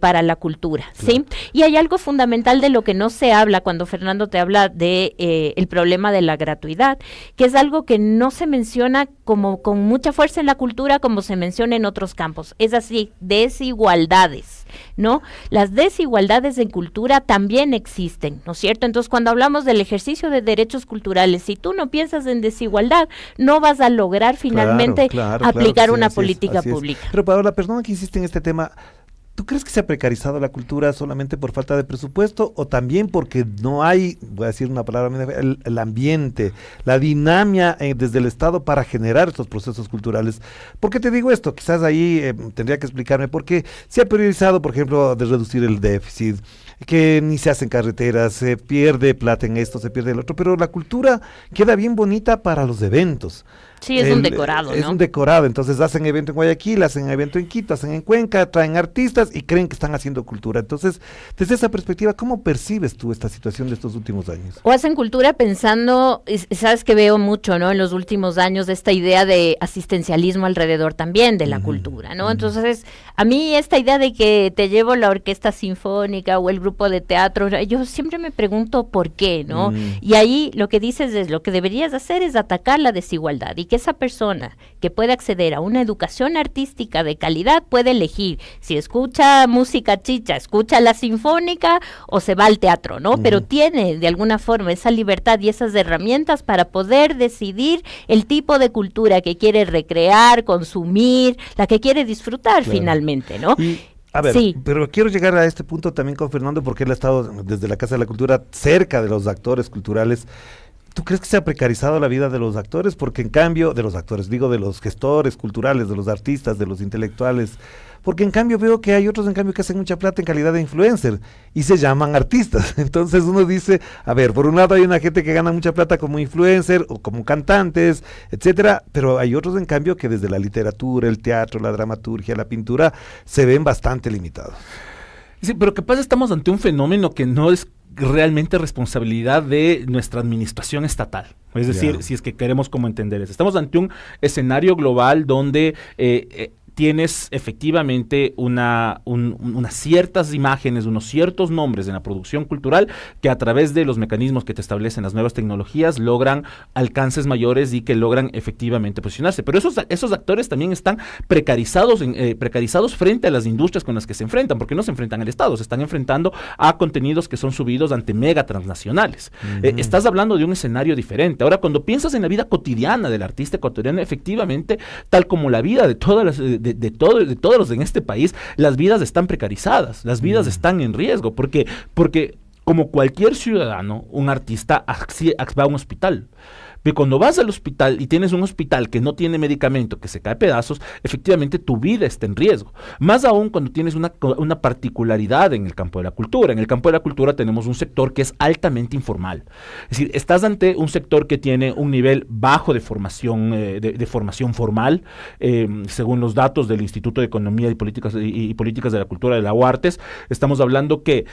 para la cultura, claro. ¿Sí? Y hay algo fundamental de lo que no se habla cuando Fernando te habla de el problema de la gratuidad, que es algo que no se menciona como con mucha fuerza en la cultura como se menciona en otros campos. Es así, desigualdades, ¿no? Las desigualdades en cultura también existen, ¿no es cierto? Entonces, cuando hablamos del ejercicio de derechos culturales, si tú no piensas en desigualdad, no vas a lograr finalmente aplicar una política pública. Pero Paola, perdón que insiste en este tema, ¿tú crees que se ha precarizado la cultura solamente por falta de presupuesto o también porque no hay, voy a decir una palabra, el ambiente, la dinámica desde el Estado para generar estos procesos culturales? ¿Por qué te digo esto? Quizás ahí tendría que explicarme por qué se ha priorizado, por ejemplo, de reducir el déficit, que ni se hacen carreteras, se pierde plata en esto, se pierde el otro, pero la cultura queda bien bonita para los eventos. Sí, es un decorado, ¿no? Es un decorado, entonces hacen evento en Guayaquil, hacen evento en Quito, hacen en Cuenca, traen artistas y creen que están haciendo cultura. Entonces, desde esa perspectiva, ¿cómo percibes tú esta situación de estos últimos años? O hacen cultura pensando, sabes que veo mucho, ¿no? En los últimos años esta idea de asistencialismo alrededor también de la cultura, ¿no? Entonces, a mí esta idea de que te llevo la orquesta sinfónica o el grupo de teatro, yo siempre me pregunto por qué, ¿no? Y ahí lo que dices es, lo que deberías hacer es atacar la desigualdad y que esa persona que puede acceder a una educación artística de calidad puede elegir si escucha música chicha, escucha la sinfónica o se va al teatro, ¿no? Pero tiene de alguna forma esa libertad y esas herramientas para poder decidir el tipo de cultura que quiere recrear, consumir, la que quiere disfrutar finalmente, ¿no? A ver, pero quiero llegar a este punto también con Fernando porque él ha estado desde la Casa de la Cultura cerca de los actores culturales. ¿Tú crees que se ha precarizado la vida de los actores? Porque en cambio, de los actores, digo de los gestores culturales, de los artistas, de los intelectuales, porque en cambio veo que hay otros en cambio que hacen mucha plata en calidad de influencer y se llaman artistas. Entonces uno dice, a ver, por un lado hay una gente que gana mucha plata como influencer o como cantantes, etcétera, pero hay otros en cambio que desde la literatura, el teatro, la dramaturgia, la pintura, se ven bastante limitados. Sí, pero capaz estamos ante un fenómeno que no es realmente responsabilidad de nuestra administración estatal. Es decir, si es que queremos como entender eso. Estamos ante un escenario global donde tienes efectivamente unas ciertas imágenes, unos ciertos nombres en la producción cultural que a través de los mecanismos que te establecen las nuevas tecnologías logran alcances mayores y que logran efectivamente posicionarse. Pero esos actores también están precarizados frente a las industrias con las que se enfrentan, porque no se enfrentan al Estado, se están enfrentando a contenidos que son subidos ante mega transnacionales. Estás hablando de un escenario diferente. Ahora, cuando piensas en la vida cotidiana del artista ecuatoriano, efectivamente, tal como la vida de todas las de todos los en este país, las vidas están precarizadas, las vidas están en riesgo, porque como cualquier ciudadano, un artista va a un hospital. Pero cuando vas al hospital y tienes un hospital que no tiene medicamento, que se cae a pedazos, efectivamente tu vida está en riesgo. Más aún cuando tienes una particularidad en el campo de la cultura. En el campo de la cultura tenemos un sector que es altamente informal. Es decir, estás ante un sector que tiene un nivel bajo de formación, de formación formal, según los datos del Instituto de Economía y Políticas de la Cultura de la UARTES. Estamos hablando que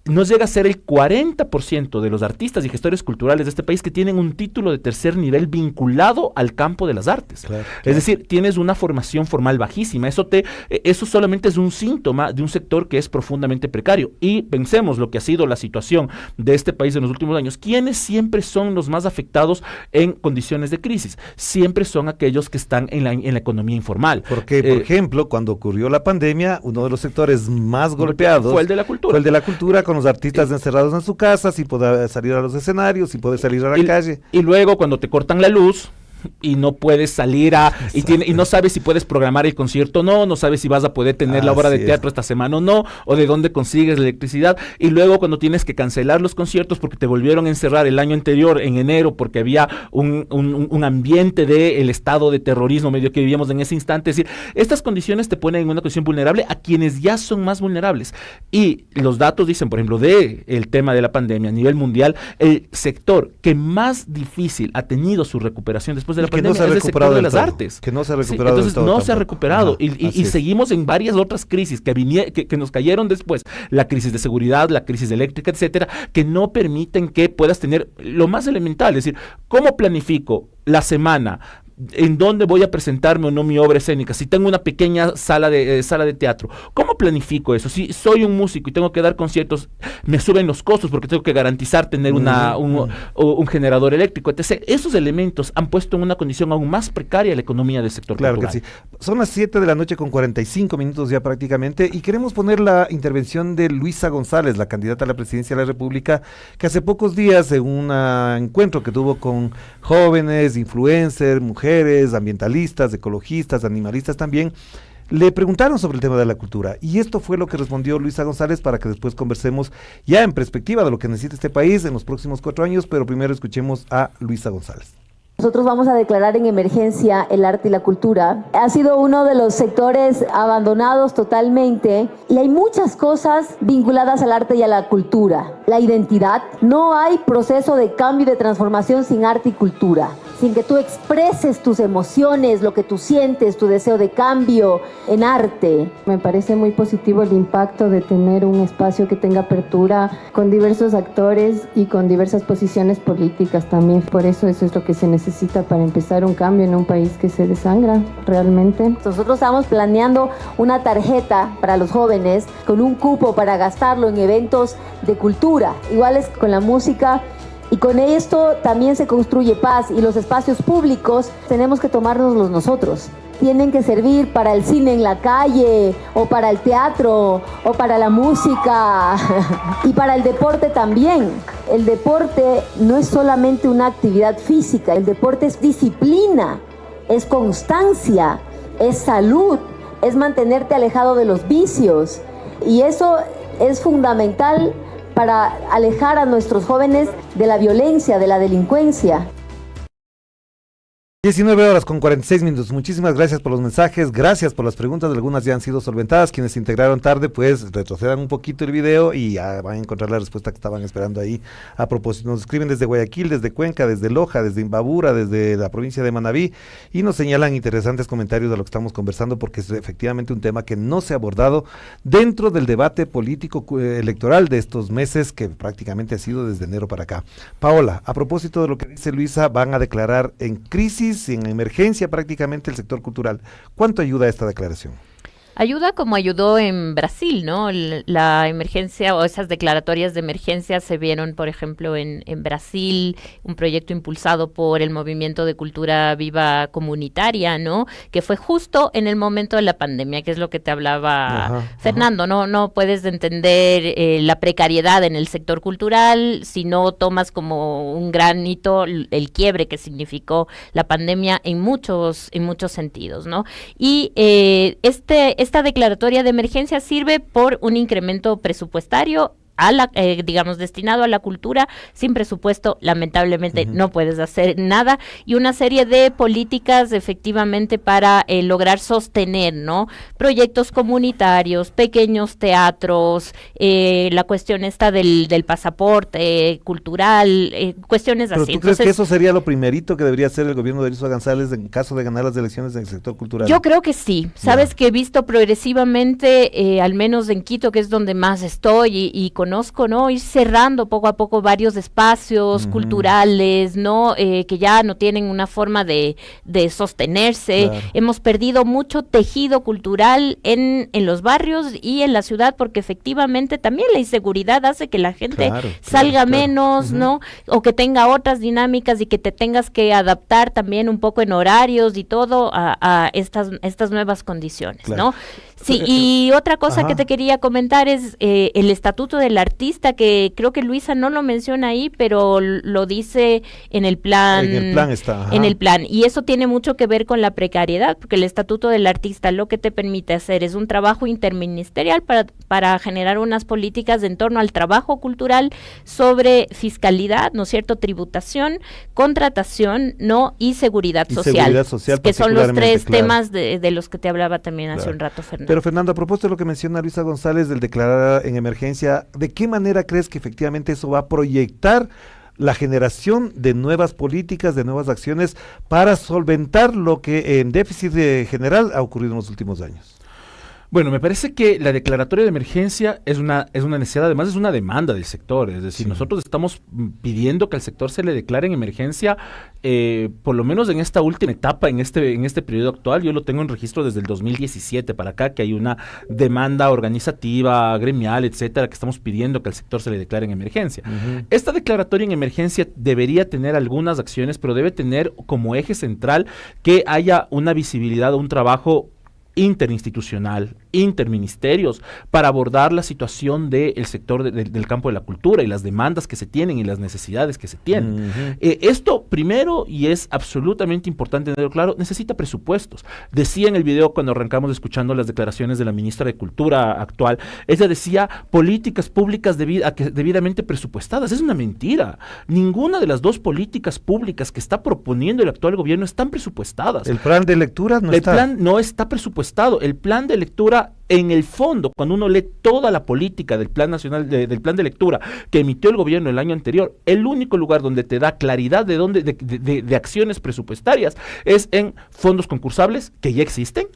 no llega a ser el 40% de los artistas y gestores culturales de este país que tienen un título de tercer tercer nivel vinculado al campo de las artes. Es decir, tienes una formación formal bajísima. Eso solamente es un síntoma de un sector que es profundamente precario. Y pensemos lo que ha sido la situación de este país en los últimos años. ¿Quiénes siempre son los más afectados en condiciones de crisis? Siempre son aquellos que están en la economía informal. Porque, por ejemplo, cuando ocurrió la pandemia, uno de los sectores más golpeados fue el de la cultura. Fue el de la cultura, con los artistas encerrados en su casa, sin poder salir a los escenarios, sin poder salir a la calle. Y luego, cuando te cortan la luz y no puedes salir y no sabes si puedes programar el concierto o no sabes si vas a poder tener la obra de teatro esta semana o no, o de dónde consigues la electricidad, y luego cuando tienes que cancelar los conciertos porque te volvieron a encerrar el año anterior en enero porque había un ambiente del estado de terrorismo medio que vivíamos en ese instante. Es decir, estas condiciones te ponen en una condición vulnerable a quienes ya son más vulnerables, y los datos dicen, por ejemplo, el tema de la pandemia a nivel mundial, el sector que más difícil ha tenido su recuperación después de la pandemia es el sector de las artes. Que no se ha recuperado. Entonces no se ha recuperado. Y seguimos en varias otras crisis que nos cayeron después. La crisis de seguridad, la crisis eléctrica, etcétera, que no permiten que puedas tener lo más elemental. Es decir, ¿cómo planifico la semana? ¿En dónde voy a presentarme o no mi obra escénica? Si tengo una pequeña sala de teatro, ¿cómo planifico eso? Si soy un músico y tengo que dar conciertos, me suben los costos porque tengo que garantizar tener un generador eléctrico, etc. Esos elementos han puesto en una condición aún más precaria la economía del sector cultural. Claro que sí. Son las 7 de la noche con 45 minutos ya prácticamente, y queremos poner la intervención de Luisa González, la candidata a la presidencia de la República, que hace pocos días en un encuentro que tuvo con jóvenes, influencers, mujeres, ambientalistas, ecologistas, animalistas también, le preguntaron sobre el tema de la cultura, y esto fue lo que respondió Luisa González, para que después conversemos ya en perspectiva de lo que necesita este país en los próximos 4 años, pero primero escuchemos a Luisa González. Nosotros vamos a declarar en emergencia el arte y la cultura. Ha sido uno de los sectores abandonados totalmente, y hay muchas cosas vinculadas al arte y a la cultura. La identidad. No hay proceso de cambio y de transformación sin arte y cultura. Sin que tú expreses tus emociones, lo que tú sientes, tu deseo de cambio en arte. Me parece muy positivo el impacto de tener un espacio que tenga apertura con diversos actores y con diversas posiciones políticas también. Por eso es lo que se necesita para empezar un cambio en un país que se desangra realmente. Nosotros estamos planeando una tarjeta para los jóvenes con un cupo para gastarlo en eventos de cultura, iguales con la música. Y con esto también se construye paz, y los espacios públicos tenemos que tomárnoslos nosotros. Tienen que servir para el cine en la calle, o para el teatro, o para la música, y para el deporte también. El deporte no es solamente una actividad física, el deporte es disciplina, es constancia, es salud, es mantenerte alejado de los vicios. Y eso es fundamental para alejar a nuestros jóvenes de la violencia, de la delincuencia. 19 horas con 46 minutos. Muchísimas gracias por los mensajes, gracias por las preguntas, algunas ya han sido solventadas. Quienes se integraron tarde, pues retrocedan un poquito el video y ya van a encontrar la respuesta que estaban esperando ahí. A propósito, nos escriben desde Guayaquil, desde Cuenca, desde Loja, desde Imbabura, desde la provincia de Manabí, y nos señalan interesantes comentarios de lo que estamos conversando, porque es efectivamente un tema que no se ha abordado dentro del debate político electoral de estos meses, que prácticamente ha sido desde enero para acá. Paola, a propósito de lo que dice Luisa, van a declarar en crisis, en emergencia prácticamente el sector cultural. ¿Cuánto ayuda esta declaración? Ayuda como ayudó en Brasil, ¿no? La emergencia o esas declaratorias de emergencia se vieron, por ejemplo, en Brasil, un proyecto impulsado por el Movimiento de Cultura Viva Comunitaria, ¿no? Que fue justo en el momento de la pandemia, que es lo que te hablaba Fernando, ¿no? No puedes entender la precariedad en el sector cultural si no tomas como un gran hito el quiebre que significó la pandemia en muchos sentidos, ¿no? Y esta declaratoria de emergencia sirve por un incremento presupuestario digamos, destinado a la cultura. Sin presupuesto, lamentablemente, no puedes hacer nada, y una serie de políticas efectivamente para lograr sostener, ¿no? Proyectos comunitarios, pequeños teatros, la cuestión esta del pasaporte cultural, cuestiones ¿Pero así. tú crees que eso sería lo primerito que debería hacer el gobierno de Luisa González en caso de ganar las elecciones en el sector cultural? Yo creo que sí. Sabes que he visto progresivamente, al menos en Quito, que es donde más estoy, y con conozco, ¿no? Ir cerrando poco a poco varios espacios culturales, ¿no? Que ya no tienen una forma de sostenerse. Claro. Hemos perdido mucho tejido cultural en los barrios y en la ciudad, porque efectivamente también la inseguridad hace que la gente salga menos, ¿no? O que tenga otras dinámicas y que te tengas que adaptar también un poco en horarios y todo a estas nuevas condiciones, ¿no? Sí, y otra cosa que te quería comentar es el estatuto del artista, que creo que Luisa no lo menciona ahí, pero lo dice en el plan. En el plan está. En el plan, y eso tiene mucho que ver con la precariedad, porque el estatuto del artista lo que te permite hacer es un trabajo interministerial para generar unas políticas en torno al trabajo cultural sobre fiscalidad, ¿no es cierto?, tributación, contratación, ¿no?, y seguridad social, que son los tres temas de los que te hablaba también hace un rato, Fernando. Pero Fernando, a propósito de lo que menciona Luisa González del declarar en emergencia, ¿de qué manera crees que efectivamente eso va a proyectar la generación de nuevas políticas, de nuevas acciones para solventar lo que en déficit general ha ocurrido en los últimos años? Bueno, me parece que la declaratoria de emergencia es una necesidad, además es una demanda del sector, es decir, nosotros estamos pidiendo que al sector se le declare en emergencia, por lo menos en esta última etapa, en este periodo actual. Yo lo tengo en registro desde el 2017 para acá, que hay una demanda organizativa, gremial, etcétera, que estamos pidiendo que al sector se le declare en emergencia. Esta declaratoria en emergencia debería tener algunas acciones, pero debe tener como eje central que haya una visibilidad o un trabajo interinstitucional, interministerios, para abordar la situación del sector del campo de la cultura y las demandas que se tienen y las necesidades que se tienen. Esto primero, y es absolutamente importante tenerlo claro, necesita presupuestos. Decía en el video cuando arrancamos escuchando las declaraciones de la ministra de Cultura actual, ella decía políticas públicas debidamente presupuestadas. Es una mentira. Ninguna de las dos políticas públicas que está proponiendo el actual gobierno están presupuestadas. ¿El plan de lectura no está? El plan no está presupuestado. El plan de lectura, en el fondo, cuando uno lee toda la política del plan nacional, del plan de lectura que emitió el gobierno el año anterior, el único lugar donde te da claridad de acciones presupuestarias es en fondos concursables que ya existen,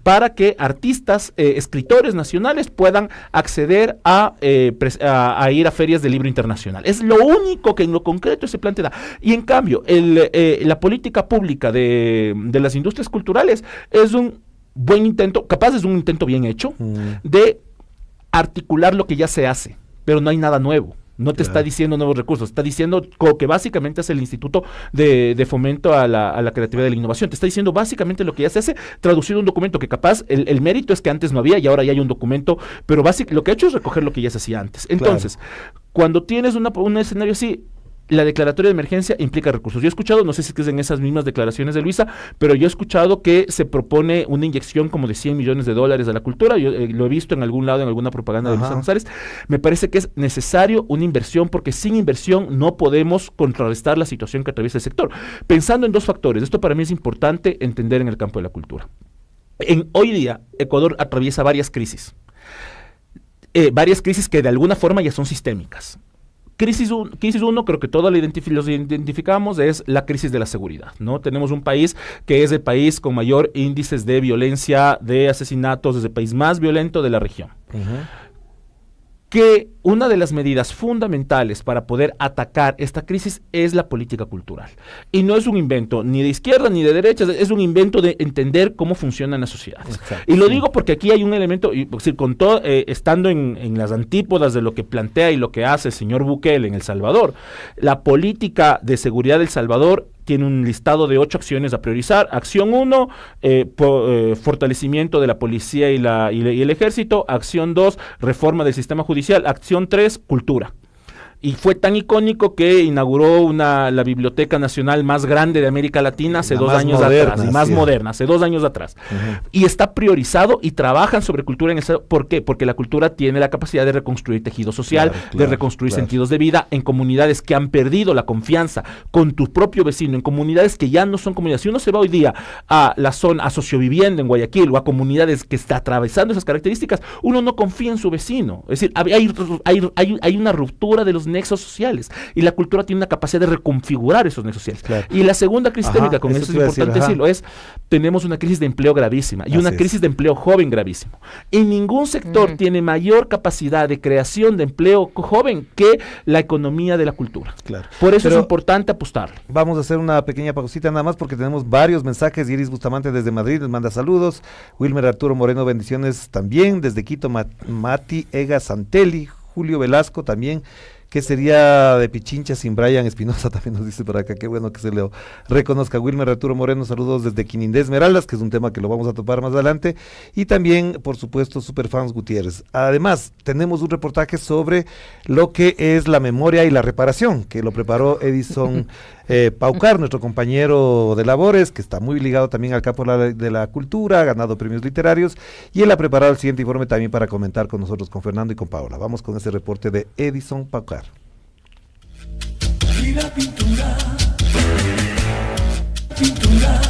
para que artistas, escritores nacionales puedan acceder a ir a ferias de libro internacional. Es lo único que en lo concreto ese plan te da. Y en cambio, la política pública de las industrias culturales es un buen intento, capaz es un intento bien hecho, de articular lo que ya se hace, pero no hay nada nuevo. No te está diciendo nuevos recursos, está diciendo que básicamente es el Instituto de Fomento a la Creatividad y la Innovación. Te está diciendo básicamente lo que ya se hace, traducido en un documento que capaz, el mérito es que antes no había y ahora ya hay un documento, pero lo que ha hecho es recoger lo que ya se hacía antes. Entonces, cuando tienes un escenario así, la declaratoria de emergencia implica recursos. Yo he escuchado, no sé si es en esas mismas declaraciones de Luisa, pero yo he escuchado que se propone una inyección como de $100 millones a la cultura. Yo lo he visto en algún lado, en alguna propaganda de Luisa González. Me parece que es necesario una inversión, porque sin inversión no podemos contrarrestar la situación que atraviesa el sector. Pensando en dos factores, esto para mí es importante entender en el campo de la cultura. Hoy día, Ecuador atraviesa varias crisis que de alguna forma ya son sistémicas. Crisis 1, creo que todos los identificamos, es la crisis de la seguridad, ¿no? Tenemos un país que es el país con mayor índices de violencia, de asesinatos, es el país más violento de la región. Que una de las medidas fundamentales para poder atacar esta crisis es la política cultural. Y no es un invento ni de izquierda ni de derecha, es un invento de entender cómo funcionan las sociedades. Exacto, y lo digo porque aquí hay un elemento, con todo, estando en las antípodas de lo que plantea y lo que hace el señor Bukele en El Salvador, la política de seguridad de El Salvador tiene un listado de 8 acciones a priorizar. Acción 1, fortalecimiento de la policía y el ejército. Acción 2, reforma del sistema judicial. Acción 3, cultura. Y fue tan icónico que inauguró la Biblioteca Nacional más grande de América Latina hace 2 años atrás, y más moderna, hace 2 años atrás. Y está priorizado y trabajan sobre cultura en el Estado. ¿Por qué? Porque la cultura tiene la capacidad de reconstruir tejido social, de reconstruir sentidos de vida en comunidades que han perdido la confianza con tu propio vecino, en comunidades que ya no son comunidades. Si uno se va hoy día a la zona, a sociovivienda en Guayaquil o a comunidades que está atravesando esas características, uno no confía en su vecino. Es decir, hay una ruptura de los nexos sociales. Y la cultura tiene una capacidad de reconfigurar esos nexos sociales. Claro. Y la segunda crisis técnica, con eso es importante decirlo, es tenemos una crisis de empleo gravísima y una crisis de empleo joven gravísimo. Y ningún sector tiene mayor capacidad de creación de empleo joven que la economía de la cultura. Claro. Por eso es importante apostarle. Vamos a hacer una pequeña pausita nada más porque tenemos varios mensajes. Iris Bustamante desde Madrid les manda saludos. Wilmer Arturo Moreno, bendiciones también. Desde Quito, Mati Ega Santelli. Julio Velasco también. ¿Qué sería de Pichincha sin Brian Espinosa? También nos dice por acá, qué bueno que se le reconozca. Wilmer Arturo Moreno, saludos desde Quinindé Esmeraldas, que es un tema que lo vamos a topar más adelante. Y también, por supuesto, Superfans Gutiérrez. Además, tenemos un reportaje sobre lo que es la memoria y la reparación, que lo preparó Edison Paucar, nuestro compañero de labores, que está muy ligado también al campo de la cultura, ha ganado premios literarios, y él ha preparado el siguiente informe también para comentar con nosotros, con Fernando y con Paola. Vamos con ese reporte de Edison Paucar. Y la pintura, pintura.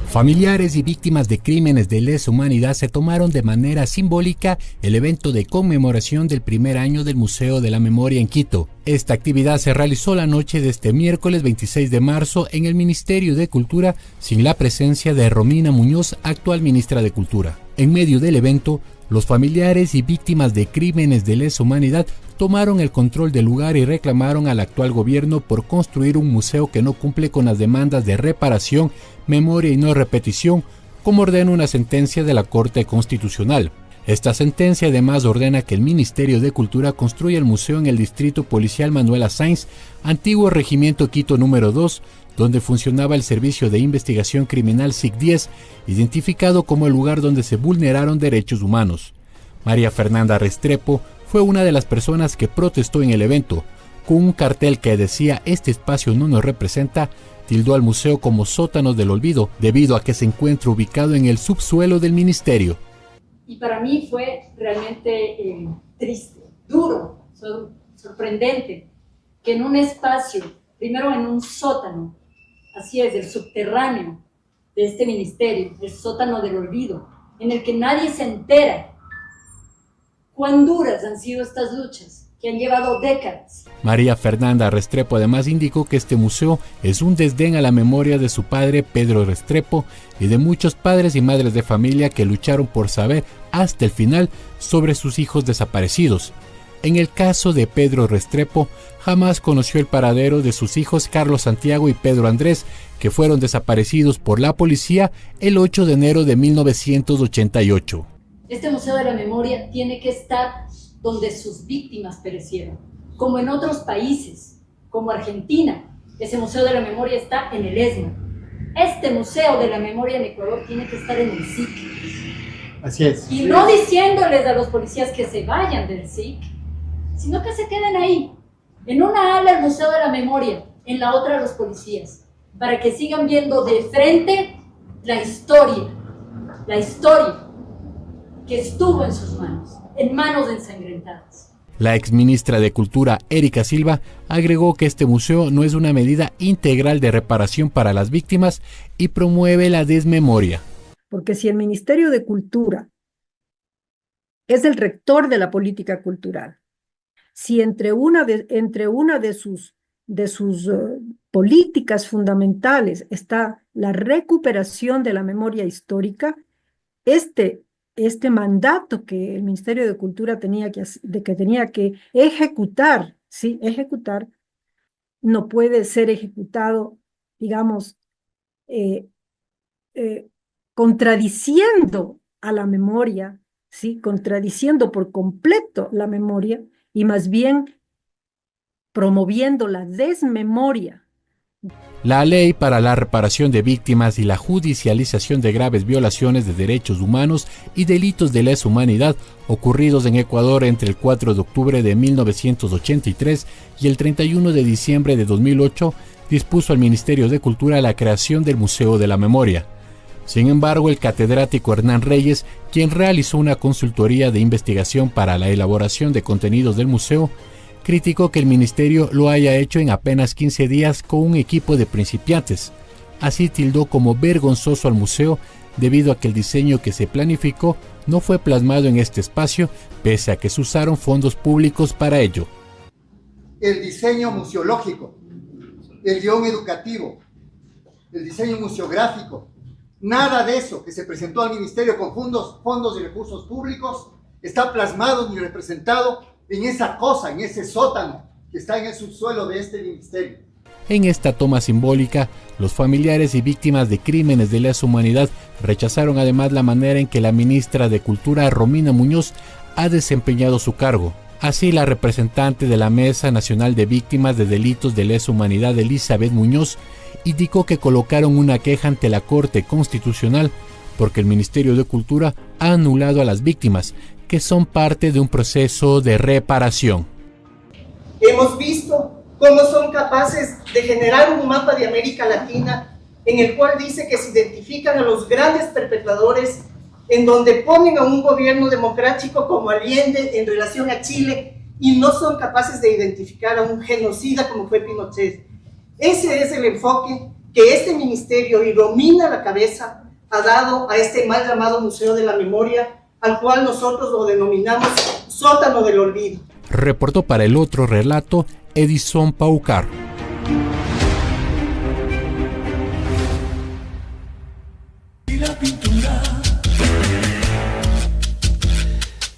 Familiares y víctimas de crímenes de lesa humanidad se tomaron de manera simbólica el evento de conmemoración del primer año del Museo de la Memoria en Quito. Esta actividad se realizó la noche de este miércoles 26 de marzo en el Ministerio de Cultura sin la presencia de Romina Muñoz, actual ministra de Cultura. En medio del evento, los familiares y víctimas de crímenes de lesa humanidad tomaron el control del lugar y reclamaron al actual gobierno por construir un museo que no cumple con las demandas de reparación, memoria y no repetición, como ordena una sentencia de la Corte Constitucional. Esta sentencia además ordena que el Ministerio de Cultura construya el museo en el Distrito Policial Manuela Sáenz, antiguo Regimiento Quito número 2, donde funcionaba el Servicio de Investigación Criminal SIC-10, identificado como el lugar donde se vulneraron derechos humanos. María Fernanda Restrepo fue una de las personas que protestó en el evento. Con un cartel que decía "Este espacio no nos representa", tildó al museo como sótano del olvido, debido a que se encuentra ubicado en el subsuelo del ministerio. Y para mí fue realmente triste, duro, sorprendente, que en un espacio, primero en un sótano, así es, el subterráneo de este ministerio, el sótano del olvido, en el que nadie se entera cuán duras han sido estas luchas, que han llevado décadas. María Fernanda Restrepo además indicó que este museo es un desdén a la memoria de su padre Pedro Restrepo y de muchos padres y madres de familia que lucharon por saber hasta el final sobre sus hijos desaparecidos. En el caso de Pedro Restrepo, jamás conoció el paradero de sus hijos Carlos Santiago y Pedro Andrés, que fueron desaparecidos por la policía el 8 de enero de 1988. Este Museo de la Memoria tiene que estar donde sus víctimas perecieron, como en otros países, como Argentina. Ese Museo de la Memoria está en el ESMA. Este Museo de la Memoria en Ecuador tiene que estar en el SIC. Así es. Y no diciéndoles a los policías que se vayan del SIC, sino que se queden ahí. En una ala el Museo de la Memoria, en la otra los policías, para que sigan viendo de frente la historia que estuvo en sus manos, en manos ensangrentadas. La exministra de Cultura, Erika Silva, agregó que este museo no es una medida integral de reparación para las víctimas y promueve la desmemoria. Porque si el Ministerio de Cultura es el rector de la política cultural, si entre una de sus políticas fundamentales está la recuperación de la memoria histórica, este mandato que el Ministerio de Cultura tenía que ejecutar, ¿sí? Ejecutar, no puede ser ejecutado, digamos, contradiciendo a la memoria, ¿sí? Contradiciendo por completo la memoria y más bien promoviendo la desmemoria. La Ley para la Reparación de Víctimas y la Judicialización de Graves Violaciones de Derechos Humanos y Delitos de Lesa Humanidad ocurridos en Ecuador entre el 4 de octubre de 1983 y el 31 de diciembre de 2008 dispuso al Ministerio de Cultura la creación del Museo de la Memoria. Sin embargo, el catedrático Hernán Reyes, quien realizó una consultoría de investigación para la elaboración de contenidos del museo, criticó que el ministerio lo haya hecho en apenas 15 días con un equipo de principiantes. Así tildó como vergonzoso al museo debido a que el diseño que se planificó no fue plasmado en este espacio, pese a que se usaron fondos públicos para ello. El diseño museológico, el guión educativo, el diseño museográfico, nada de eso que se presentó al Ministerio con fondos y recursos públicos está plasmado ni representado en esa cosa, en ese sótano que está en el subsuelo de este ministerio. En esta toma simbólica, los familiares y víctimas de crímenes de lesa humanidad rechazaron además la manera en que la ministra de Cultura, Romina Muñoz, ha desempeñado su cargo. Así, la representante de la Mesa Nacional de Víctimas de Delitos de Lesa Humanidad, Elizabeth Muñoz, indicó que colocaron una queja ante la Corte Constitucional porque el Ministerio de Cultura ha anulado a las víctimas, que son parte de un proceso de reparación. Hemos visto cómo son capaces de generar un mapa de América Latina en el cual dice que se identifican a los grandes perpetradores, en donde ponen a un gobierno democrático como Allende en relación a Chile y no son capaces de identificar a un genocida como fue Pinochet. Ese es el enfoque que este ministerio, y Romina a la cabeza, ha dado a este mal llamado Museo de la Memoria, al cual nosotros lo denominamos sótano del olvido. Reportó para El Otro Relato Edison Paucar.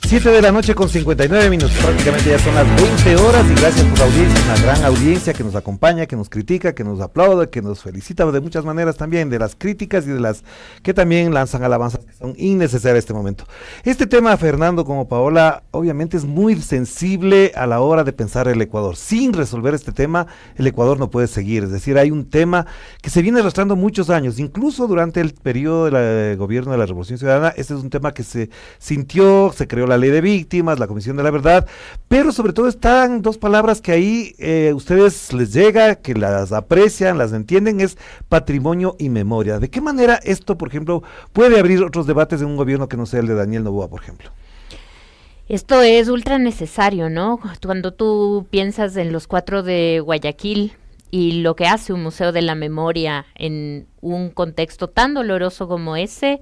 7 de la noche con 59 minutos, prácticamente ya son las 20 horas y gracias por la audiencia, una gran audiencia que nos acompaña, que nos critica, que nos aplaude, que nos felicita de muchas maneras también, de las críticas y de las que también lanzan alabanzas que son innecesarias en este momento. Este tema, Fernando, como Paola, obviamente es muy sensible a la hora de pensar el Ecuador. Sin resolver este tema, el Ecuador no puede seguir, es decir, hay un tema que se viene arrastrando muchos años, incluso durante el periodo del gobierno de la Revolución Ciudadana. Este es un tema que se sintió, se creó la ley de víctimas, la Comisión de la Verdad, pero sobre todo están dos palabras que ahí ustedes les llega, que las aprecian, las entienden, es patrimonio y memoria. ¿De qué manera esto, por ejemplo, puede abrir otros debates en un gobierno que no sea el de Daniel Noboa, por ejemplo? Esto es ultra necesario, ¿no? Cuando tú piensas en los 4 de Guayaquil y lo que hace un Museo de la Memoria en un contexto tan doloroso como ese,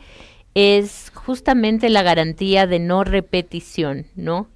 es justamente la garantía de no repetición, ¿no?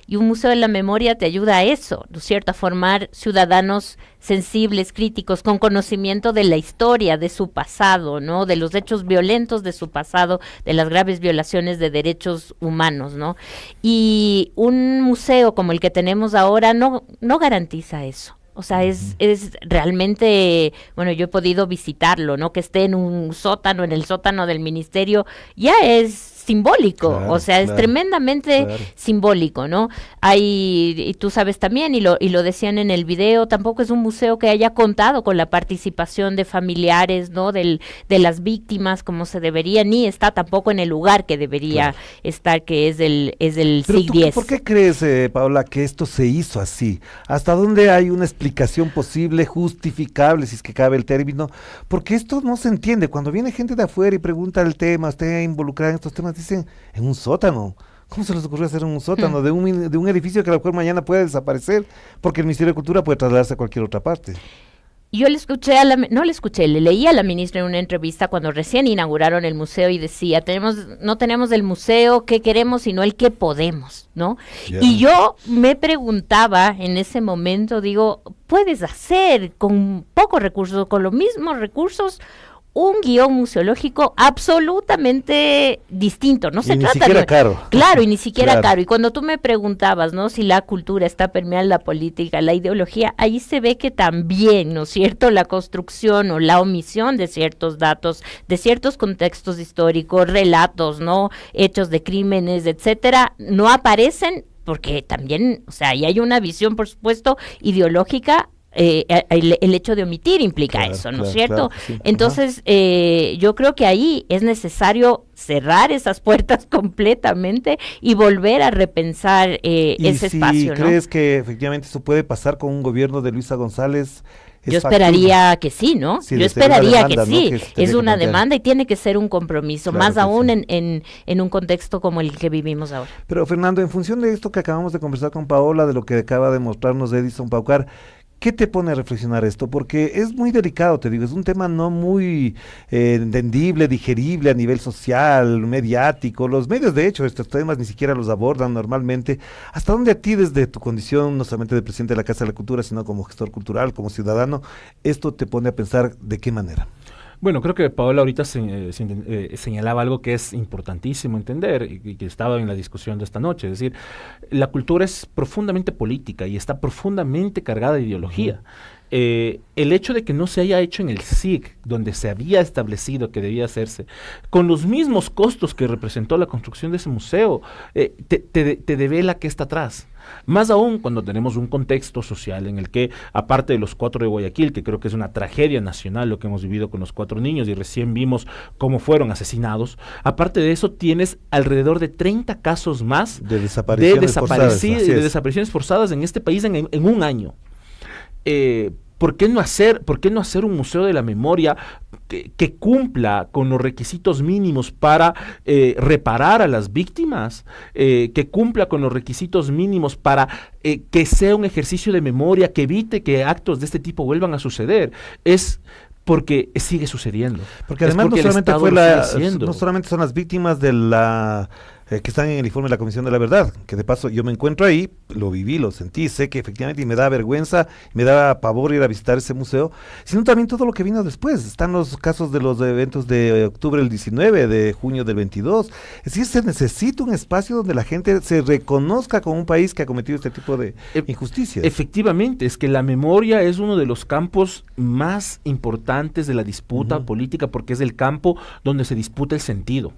Y un Museo de la Memoria te ayuda a eso, ¿no es cierto?, a formar ciudadanos sensibles, críticos, con conocimiento de la historia, de su pasado, ¿no?, de los hechos violentos de su pasado, de las graves violaciones de derechos humanos, ¿no? Y un museo como el que tenemos ahora no garantiza eso. O sea, es realmente, bueno, yo he podido visitarlo, ¿no? Que esté en un sótano, en el sótano del ministerio, ya es simbólico, claro, o sea, es tremendamente simbólico, ¿no? Y tú sabes también, y lo decían en el video, tampoco es un museo que haya contado con la participación de familiares, ¿no? De las víctimas, como se debería, ni está tampoco en el lugar que debería estar, que es el SIG 10. ¿Por qué crees, Paola, que esto se hizo así? ¿Hasta dónde hay una explicación posible, justificable, si es que cabe el término? Porque esto no se entiende. Cuando viene gente de afuera y pregunta el tema, esté involucrada en estos temas, dicen, en un sótano. ¿Cómo se les ocurrió hacer en un sótano de un edificio que a lo mejor mañana puede desaparecer porque el Ministerio de Cultura puede trasladarse a cualquier otra parte? Yo le leí a la ministra en una entrevista cuando recién inauguraron el museo y decía, no tenemos el museo que queremos, sino el que podemos, ¿no? Yeah. Y yo me preguntaba en ese momento, digo, puedes hacer con pocos recursos, con los mismos recursos, un guión museológico absolutamente distinto, no se trata ni siquiera caro. Claro, y ni siquiera caro. Y cuando tú me preguntabas, ¿no?, si la cultura está permeada en la política, la ideología, ahí se ve que también, ¿no es cierto?, la construcción o la omisión de ciertos datos, de ciertos contextos históricos, relatos, ¿no?, hechos de crímenes, etcétera, no aparecen porque también, o sea, y hay una visión, por supuesto, ideológica. El hecho de omitir implica eso, ¿no es cierto? Sí. Entonces, yo creo que ahí es necesario cerrar esas puertas completamente y volver a repensar ese espacio, ¿no? ¿Crees que efectivamente eso puede pasar con un gobierno de Luisa González? Yo esperaría que sí, ¿no? Sí, yo esperaría que sí. ¿No? Es una demanda y tiene que ser un compromiso, más aún en un contexto como el que vivimos ahora. Pero, Fernando, en función de esto que acabamos de conversar con Paola, de lo que acaba de mostrarnos Edison Paucar, ¿Qué te pone a reflexionar esto? Porque es muy delicado, te digo, es un tema no muy entendible, digerible a nivel social, mediático. Los medios, de hecho, estos temas ni siquiera los abordan normalmente. ¿Hasta dónde a ti, desde tu condición, no solamente de presidente de la Casa de la Cultura, sino como gestor cultural, como ciudadano, esto te pone a pensar de qué manera? Bueno, creo que Paola ahorita señalaba algo que es importantísimo entender y que estaba en la discusión de esta noche. Es decir, la cultura es profundamente política y está profundamente cargada de ideología. El hecho de que no se haya hecho en el SIC, donde se había establecido que debía hacerse, con los mismos costos que representó la construcción de ese museo, te devela que está atrás. Más aún cuando tenemos un contexto social en el que, aparte de los 4 de Guayaquil, que creo que es una tragedia nacional lo que hemos vivido con los 4 niños y recién vimos cómo fueron asesinados, aparte de eso tienes alrededor de 30 casos más de desapariciones forzadas en este país en un año. ¿Por qué no hacer un museo de la memoria que cumpla con los requisitos mínimos para reparar a las víctimas, que cumpla con los requisitos mínimos para que sea un ejercicio de memoria que evite que actos de este tipo vuelvan a suceder? Es porque sigue sucediendo. Porque además no solamente son las víctimas de la que están en el informe de la Comisión de la Verdad, que de paso yo me encuentro ahí, lo viví, lo sentí, sé que efectivamente y me da vergüenza, me da pavor ir a visitar ese museo, sino también todo lo que vino después. Están los casos de los eventos de octubre del 19, de junio del 22. Es decir, se necesita un espacio donde la gente se reconozca como un país que ha cometido este tipo de injusticias. Efectivamente, es que la memoria es uno de los campos más importantes de la disputa política, porque es el campo donde se disputa el sentido.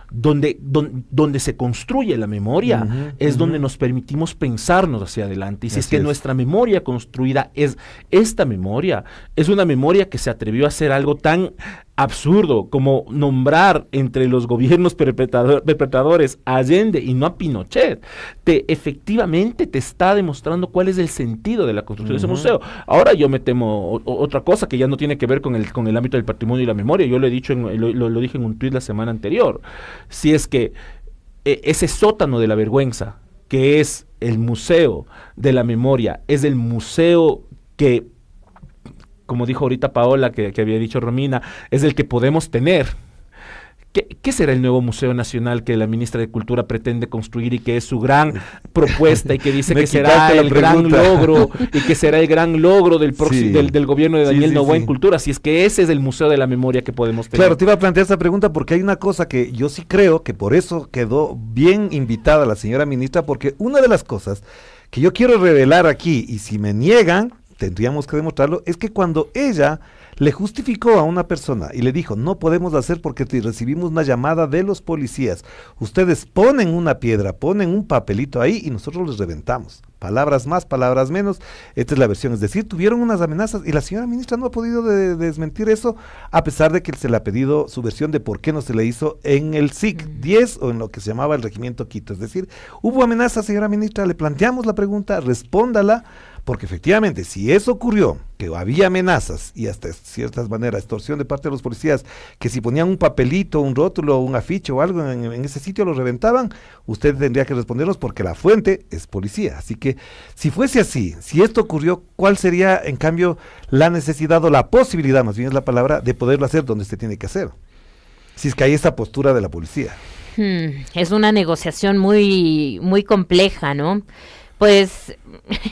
Donde se construye la memoria es donde nos permitimos pensarnos hacia adelante. Y si es que nuestra memoria construida es esta memoria, es una memoria que se atrevió a hacer algo tan absurdo como nombrar entre los gobiernos perpetradores a Allende y no a Pinochet, efectivamente te está demostrando cuál es el sentido de la construcción de ese museo. Ahora yo me temo otra cosa que ya no tiene que ver con el ámbito del patrimonio y la memoria. Yo lo he dicho, lo dije en un tuit la semana anterior. Si es que ese sótano de la vergüenza, que es el museo de la memoria, es el museo que, como dijo ahorita Paola, que había dicho Romina, es el que podemos tener. ¿Qué será el nuevo Museo Nacional que la ministra de Cultura pretende construir y que es su gran propuesta y que dice que será el gran logro y que será el gran logro del gobierno de Daniel Noboa en Cultura? Si es que ese es el Museo de la Memoria que podemos tener. Claro, te iba a plantear esa pregunta porque hay una cosa que yo sí creo que por eso quedó bien invitada la señora ministra, porque una de las cosas que yo quiero revelar aquí, y si me niegan, tendríamos que demostrarlo, es que cuando ella le justificó a una persona y le dijo, no podemos hacer porque recibimos una llamada de los policías, ustedes ponen una piedra, ponen un papelito ahí y nosotros les reventamos, palabras más, palabras menos, esta es la versión, es decir, tuvieron unas amenazas y la señora ministra no ha podido desmentir eso, a pesar de que se le ha pedido su versión de por qué no se le hizo en el SIC 10 o en lo que se llamaba el Regimiento Quito, es decir, hubo amenazas, señora ministra, le planteamos la pregunta, respóndala, porque efectivamente, si eso ocurrió, que había amenazas y hasta ciertas maneras extorsión de parte de los policías, que si ponían un papelito, un rótulo, un afiche o algo en ese sitio lo reventaban, usted tendría que respondernos porque la fuente es policía. Así que si fuese así, si esto ocurrió, ¿cuál sería en cambio la necesidad o la posibilidad, más bien es la palabra, de poderlo hacer donde se tiene que hacer? Si es que hay esa postura de la policía. Es una negociación muy, muy compleja, ¿no? Pues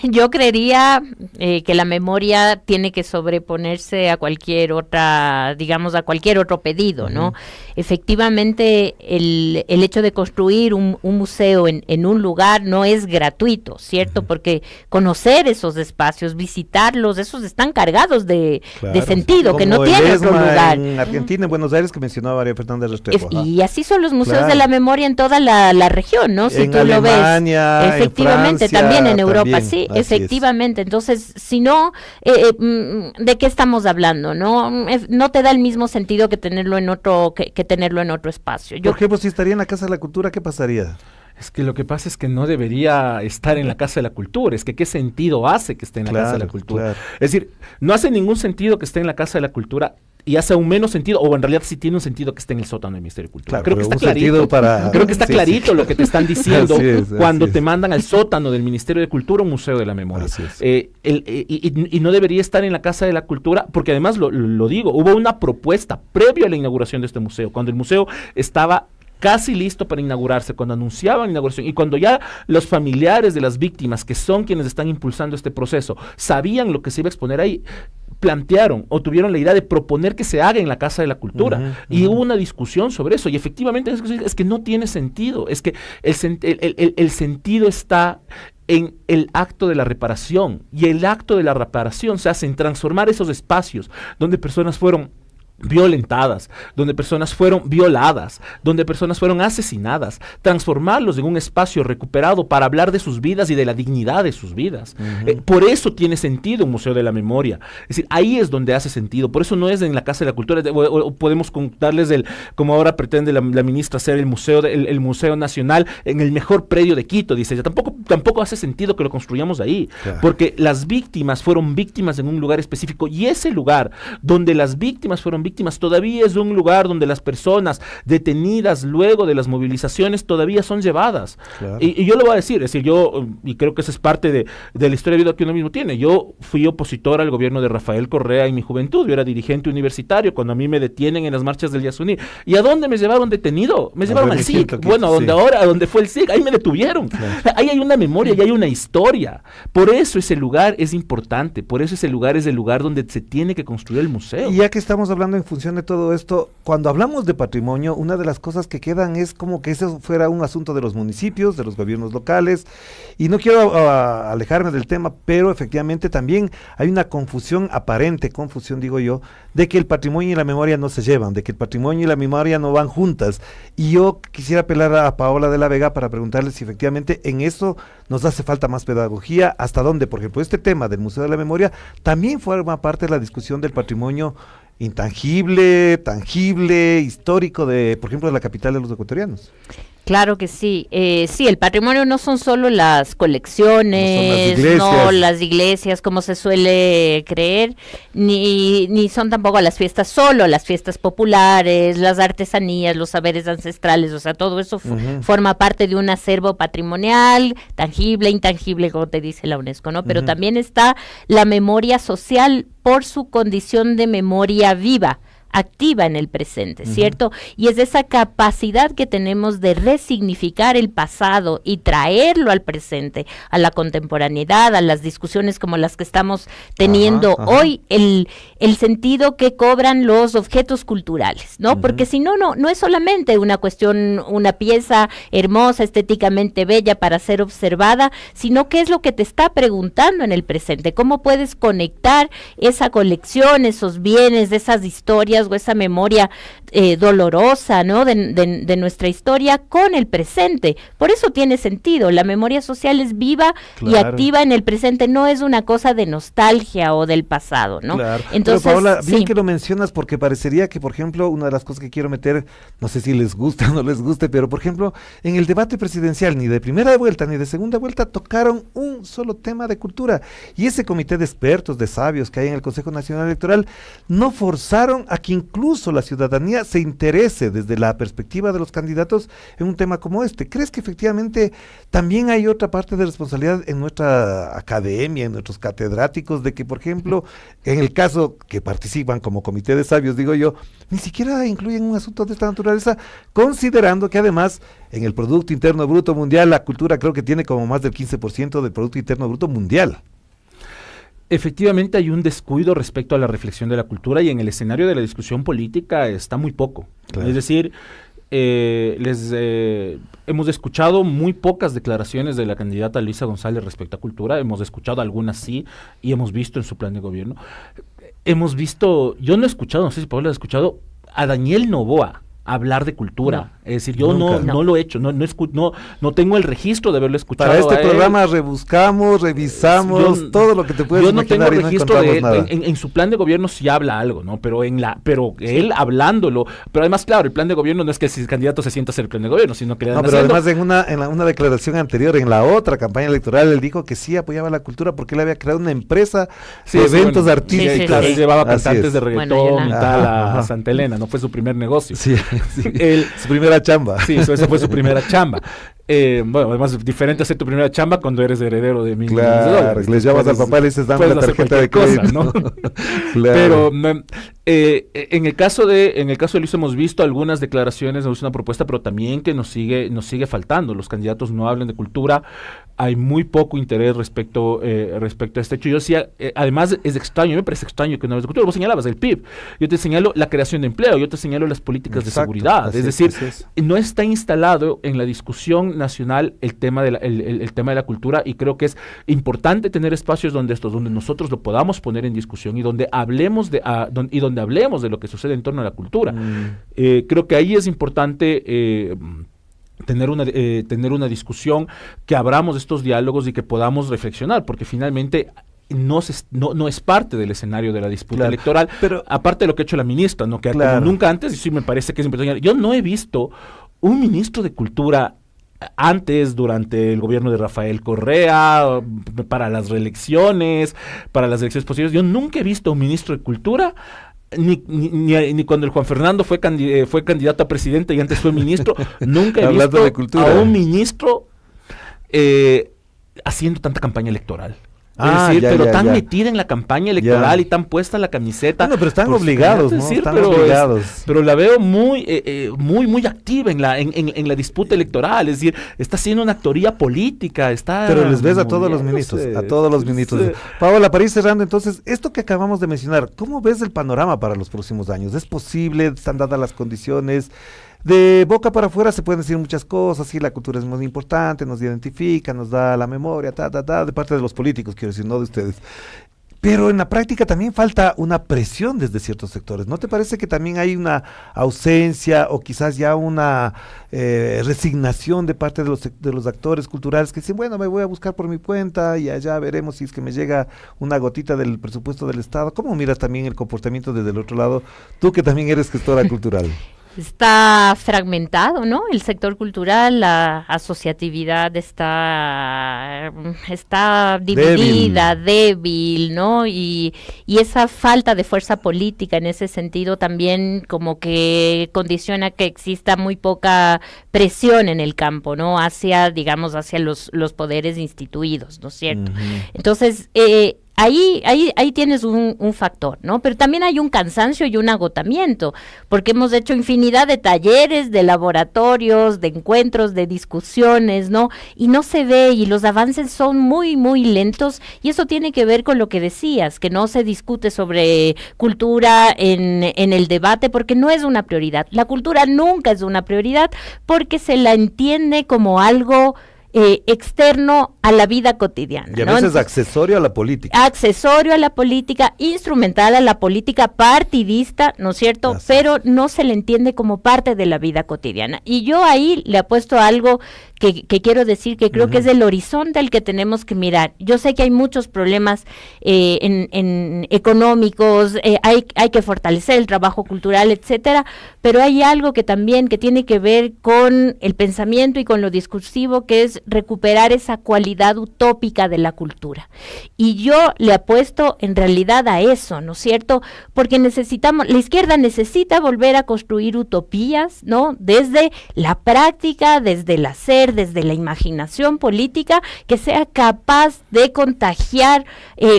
yo creería que la memoria tiene que sobreponerse a cualquier otra, digamos, a cualquier otro pedido, ¿no? Efectivamente, el hecho de construir un museo en un lugar no es gratuito, ¿cierto? Porque conocer esos espacios, visitarlos, esos están cargados de sentido, que no tiene otro lugar. En Argentina, en Buenos Aires, que mencionaba María Fernanda Restrepo. Y así son los museos de la memoria en toda la región, ¿no? Si en tú Alemania, lo ves. Efectivamente, en Francia, también en Europa, también, sí, efectivamente. Entonces, si no, ¿de qué estamos hablando? No te da el mismo sentido que tenerlo en otro, que tenerlo en otro espacio. Por ejemplo, si estaría en la Casa de la Cultura, ¿qué pasaría? Es que lo que pasa es que no debería estar en la Casa de la Cultura, es que ¿qué sentido hace que esté en la Casa de la Cultura? Es decir, no hace ningún sentido que esté en la Casa de la Cultura y hace aún menos sentido, o en realidad sí tiene un sentido que esté en el sótano del Ministerio de Cultura. Claro, creo que está clarito. Creo que está clarito lo que te están diciendo cuando así te mandan al sótano del Ministerio de Cultura un Museo de la Memoria. Y no debería estar en la Casa de la Cultura, porque además lo digo, hubo una propuesta previo a la inauguración de este museo, cuando el museo estaba casi listo para inaugurarse, cuando anunciaban la inauguración y cuando ya los familiares de las víctimas, que son quienes están impulsando este proceso, sabían lo que se iba a exponer ahí, plantearon o tuvieron la idea de proponer que se haga en la Casa de la Cultura, y hubo una discusión sobre eso, y efectivamente es que no tiene sentido, es que el sentido está en el acto de la reparación, y el acto de la reparación se hace en transformar esos espacios donde personas fueron violentadas, donde personas fueron violadas, donde personas fueron asesinadas, transformarlos en un espacio recuperado para hablar de sus vidas y de la dignidad de sus vidas. Por eso tiene sentido un Museo de la Memoria. Es decir, ahí es donde hace sentido. Por eso no es en la Casa de la Cultura, o podemos contarles como ahora pretende la ministra hacer el Museo Nacional en el mejor predio de Quito, dice ella. Tampoco hace sentido que lo construyamos ahí, porque las víctimas fueron víctimas en un lugar específico, y ese lugar donde las víctimas fueron víctimas todavía es un lugar donde las personas detenidas luego de las movilizaciones todavía son llevadas. Y yo lo voy a decir, y creo que esa es parte de la historia de vida que uno mismo tiene. Yo fui opositor al gobierno de Rafael Correa en mi juventud, yo era dirigente universitario cuando a mí me detienen en las marchas del Yasuní. ¿Y a dónde me llevaron detenido? Me llevaron al SIC, donde fue el SIC, ahí me detuvieron. Ahí hay una memoria y hay una historia. Por eso ese lugar es importante, por eso ese lugar es el lugar donde se tiene que construir el museo. Y ya que estamos hablando en función de todo esto, cuando hablamos de patrimonio, una de las cosas que quedan es como que eso fuera un asunto de los municipios, de los gobiernos locales, y no quiero alejarme del tema, pero efectivamente también hay una aparente confusión digo yo, de que el patrimonio y la memoria no se llevan, de que el patrimonio y la memoria no van juntas, y yo quisiera apelar a Paola de la Vega para preguntarle si efectivamente en eso nos hace falta más pedagogía, hasta dónde, por ejemplo, este tema del Museo de la Memoria también forma parte de la discusión del patrimonio intangible, tangible, histórico por ejemplo, de la capital de los ecuatorianos. Claro que sí. Sí, el patrimonio no son solo las colecciones, no las iglesias como se suele creer, ni son tampoco las fiestas solo, las fiestas populares, las artesanías, los saberes ancestrales, o sea, todo eso forma parte de un acervo patrimonial, tangible, intangible, como te dice la UNESCO, ¿no? Pero también está la memoria social por su condición de memoria viva, activa en el presente, ¿cierto? Y es esa capacidad que tenemos de resignificar el pasado y traerlo al presente, a la contemporaneidad, a las discusiones como las que estamos teniendo hoy, el sentido que cobran los objetos culturales, ¿no? Porque si no es solamente una cuestión, una pieza hermosa, estéticamente bella para ser observada, sino qué es lo que te está preguntando en el presente, cómo puedes conectar esa colección, esos bienes, esas historias o esa memoria dolorosa, ¿no? de nuestra historia con el presente. Por eso tiene sentido. La memoria social es viva y activa en el presente, no es una cosa de nostalgia o del pasado, ¿no? Entonces, pero Paola, bien que lo mencionas, porque parecería que, por ejemplo, una de las cosas que quiero meter, no sé si les gusta o no les guste, pero por ejemplo, en el debate presidencial, ni de primera vuelta ni de segunda vuelta tocaron un solo tema de cultura, y ese comité de expertos, de sabios que hay en el Consejo Nacional Electoral, no forzaron a que incluso la ciudadanía se interese desde la perspectiva de los candidatos en un tema como este. ¿Crees que efectivamente también hay otra parte de responsabilidad en nuestra academia, en nuestros catedráticos, de que, por ejemplo, en el caso que participan como comité de sabios, digo yo, ni siquiera incluyen un asunto de esta naturaleza, considerando que además en el Producto Interno Bruto Mundial la cultura creo que tiene como más del 15% del Producto Interno Bruto Mundial? Efectivamente hay un descuido respecto a la reflexión de la cultura, y en el escenario de la discusión política está muy poco. Es decir, hemos escuchado muy pocas declaraciones de la candidata Luisa González respecto a cultura, hemos escuchado algunas sí, y hemos visto en su plan de gobierno. Yo no he escuchado, no sé si Paola ha escuchado, a Daniel Noboa hablar de cultura. Es decir, yo Nunca. no lo he hecho, no tengo el registro de haberlo escuchado. Para este a él. programa rebuscamos, revisamos todo lo que te puedes yo no imaginar tengo y no registro de encontramos él. nada. En su plan de gobierno sí habla algo, ¿no? Pero él hablándolo, pero además, claro, el plan de gobierno no es que si el candidato se sienta a hacer el plan de gobierno, sino que le dan No, pero haciendo. además en una declaración anterior, en la otra campaña electoral, él dijo que sí apoyaba la cultura porque él había creado una empresa de eventos artísticos. Sí, claro, él llevaba Así cantantes es. de reggaetón y tal a Santa Elena, no fue su primer negocio. Sí, su primera chamba. Sí, esa fue su primera chamba. Bueno, además diferente hacer tu primera chamba cuando eres heredero de $1,000,000. Claro, les llamas al papá y le dices, dame la tarjeta de cosa, crédito. ¿no? Claro. Pero en el caso de Luis hemos visto algunas declaraciones, hemos visto una propuesta, pero también que nos sigue faltando. Los candidatos no hablan de cultura, hay muy poco interés respecto a este hecho. Yo decía, además es extraño, me parece extraño que no hables de cultura. Vos señalabas el PIB, yo te señalo la creación de empleo, yo te señalo las políticas de seguridad. Es decir, no está instalado en la discusión nacional el tema de la cultura, y creo que es importante tener espacios donde nosotros lo podamos poner en discusión y donde hablemos de lo que sucede en torno a la cultura. Creo que ahí es importante tener una discusión, que abramos estos diálogos y que podamos reflexionar, porque finalmente no es parte del escenario de la disputa electoral, pero aparte de lo que ha hecho la ministra, ¿no? Que como nunca antes, y sí me parece que es importante, yo no he visto un ministro de cultura antes, durante el gobierno de Rafael Correa, para las reelecciones, para las elecciones posibles. Yo nunca he visto un ministro de cultura, ni cuando el Juan Fernando fue candidato a presidente y antes fue ministro, nunca he visto a un ministro haciendo tanta campaña electoral. Pero tan metida en la campaña electoral y tan puesta en la camiseta. Bueno, pero están obligados, ¿no? Están obligados. Pero la veo muy activa en la disputa electoral. Es decir, está haciendo una actoría política. Pero les ves a todos los ministros, a todos los ministros. Paola, para ir cerrando, entonces, esto que acabamos de mencionar, ¿cómo ves el panorama para los próximos años? ¿Es posible? ¿Están dadas las condiciones? De boca para afuera se pueden decir muchas cosas, sí, la cultura es muy importante, nos identifica, nos da la memoria, de parte de los políticos, quiero decir, no de ustedes. Pero en la práctica también falta una presión desde ciertos sectores. ¿No te parece que también hay una ausencia o quizás ya una resignación de parte de los actores culturales que dicen, bueno, me voy a buscar por mi cuenta y allá veremos si es que me llega una gotita del presupuesto del Estado? ¿Cómo miras también el comportamiento desde el otro lado, tú que también eres gestora cultural? Está fragmentado, ¿no? El sector cultural, la asociatividad está dividida, débil, ¿no? Y esa falta de fuerza política en ese sentido también como que condiciona que exista muy poca presión en el campo, ¿no? Hacia los poderes instituidos, ¿no es cierto? Entonces, Ahí tienes un factor, ¿no? Pero también hay un cansancio y un agotamiento, porque hemos hecho infinidad de talleres, de laboratorios, de encuentros, de discusiones, ¿no? Y no se ve, y los avances son muy, muy lentos, y eso tiene que ver con lo que decías, que no se discute sobre cultura en el debate, porque no es una prioridad. La cultura nunca es una prioridad, porque se la entiende como algo externo a la vida cotidiana. Y a veces accesorio a la política. Accesorio a la política, instrumental a la política, partidista, ¿no es cierto? Así. Pero no se le entiende como parte de la vida cotidiana. Y yo ahí le apuesto a algo que quiero decir, que creo que es el horizonte al que tenemos que mirar. Yo sé que hay muchos problemas en económicos, hay que fortalecer el trabajo cultural, etcétera, pero hay algo que también que tiene que ver con el pensamiento y con lo discursivo, que es recuperar esa cualidad utópica de la cultura. Y yo le apuesto en realidad a eso, ¿no es cierto? Porque la izquierda necesita volver a construir utopías, ¿no? Desde la práctica, desde el hacer, desde la imaginación política, que sea capaz de contagiar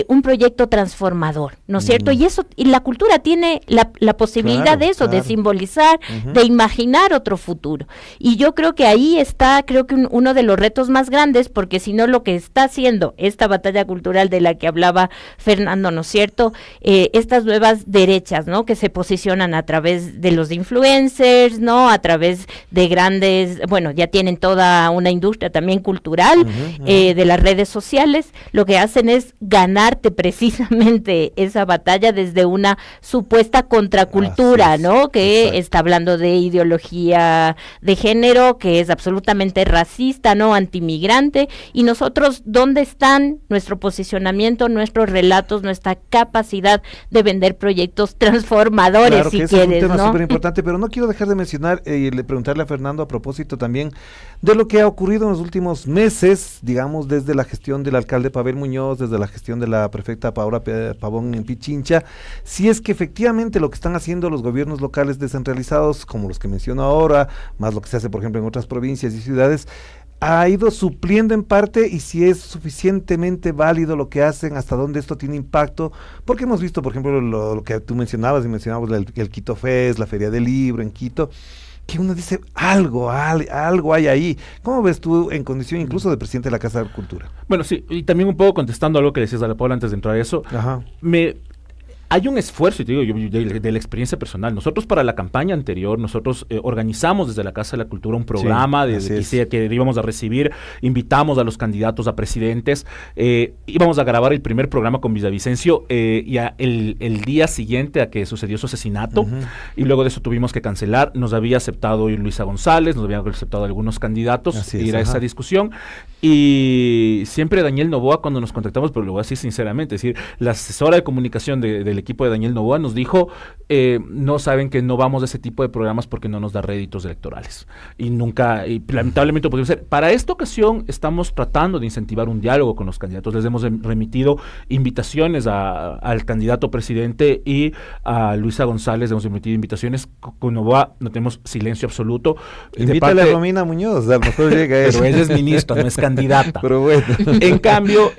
un proyecto transformador, ¿no es cierto? Y la cultura tiene la posibilidad de eso, de simbolizar, de imaginar otro futuro. Y yo creo que ahí está, uno de los retos más grandes, porque si no sino lo que está haciendo esta batalla cultural de la que hablaba Fernando, ¿no es cierto? Estas nuevas derechas, ¿no? Que se posicionan a través de los influencers, ¿no? A través de grandes, bueno, ya tienen toda una industria también cultural, de las redes sociales. Lo que hacen es ganarte precisamente esa batalla desde una supuesta contracultura, ¿no? Que está hablando de ideología de género, que es absolutamente racista, ¿no? Antimigrante. Y nosotros, ¿dónde están nuestro posicionamiento, nuestros relatos, nuestra capacidad de vender proyectos transformadores, claro, si que quieres, es un tema ¿no? súper importante, pero no quiero dejar de mencionar y preguntarle a Fernando a propósito también de lo que ha ocurrido en los últimos meses, digamos, desde la gestión del alcalde Pavel Muñoz, desde la gestión de la prefecta Paola Pavón en Pichincha, si es que efectivamente lo que están haciendo los gobiernos locales descentralizados, como los que menciono ahora, más lo que se hace, por ejemplo, en otras provincias y ciudades, ha ido supliendo en parte, y si es suficientemente válido lo que hacen, hasta dónde esto tiene impacto, porque hemos visto, por ejemplo, lo que tú mencionabas, y mencionamos el Quito Fest, la Feria del Libro en Quito, que uno dice, algo hay ahí. ¿Cómo ves tú en condición incluso de presidente de la Casa de Cultura? Bueno, sí, y también un poco contestando a lo que decías a la Paula antes de entrar a eso, hay un esfuerzo, y te digo, yo de la experiencia personal. Nosotros para la campaña anterior, nosotros organizamos desde la Casa de la Cultura un programa que íbamos a recibir, invitamos a los candidatos a presidentes, íbamos a grabar el primer programa con Villavicencio y el día siguiente a que sucedió su asesinato, y luego de eso tuvimos que cancelar. Nos había aceptado Luisa González, nos habían aceptado algunos candidatos, ir a esa discusión, y siempre Daniel Noboa, cuando nos contactamos, pero lo voy a decir sinceramente, es decir, la asesora de comunicación del equipo de Daniel Noboa nos dijo, no saben que no vamos a ese tipo de programas porque no nos da réditos electorales. Y lamentablemente podría ser. Para esta ocasión estamos tratando de incentivar un diálogo con los candidatos. Les hemos remitido invitaciones al candidato presidente y a Luisa González, hemos remitido invitaciones. Con Noboa no tenemos silencio absoluto. Invítale a Romina Muñoz, a lo mejor llega eso. Pero ella es ministra, no es candidata. Pero bueno. En cambio,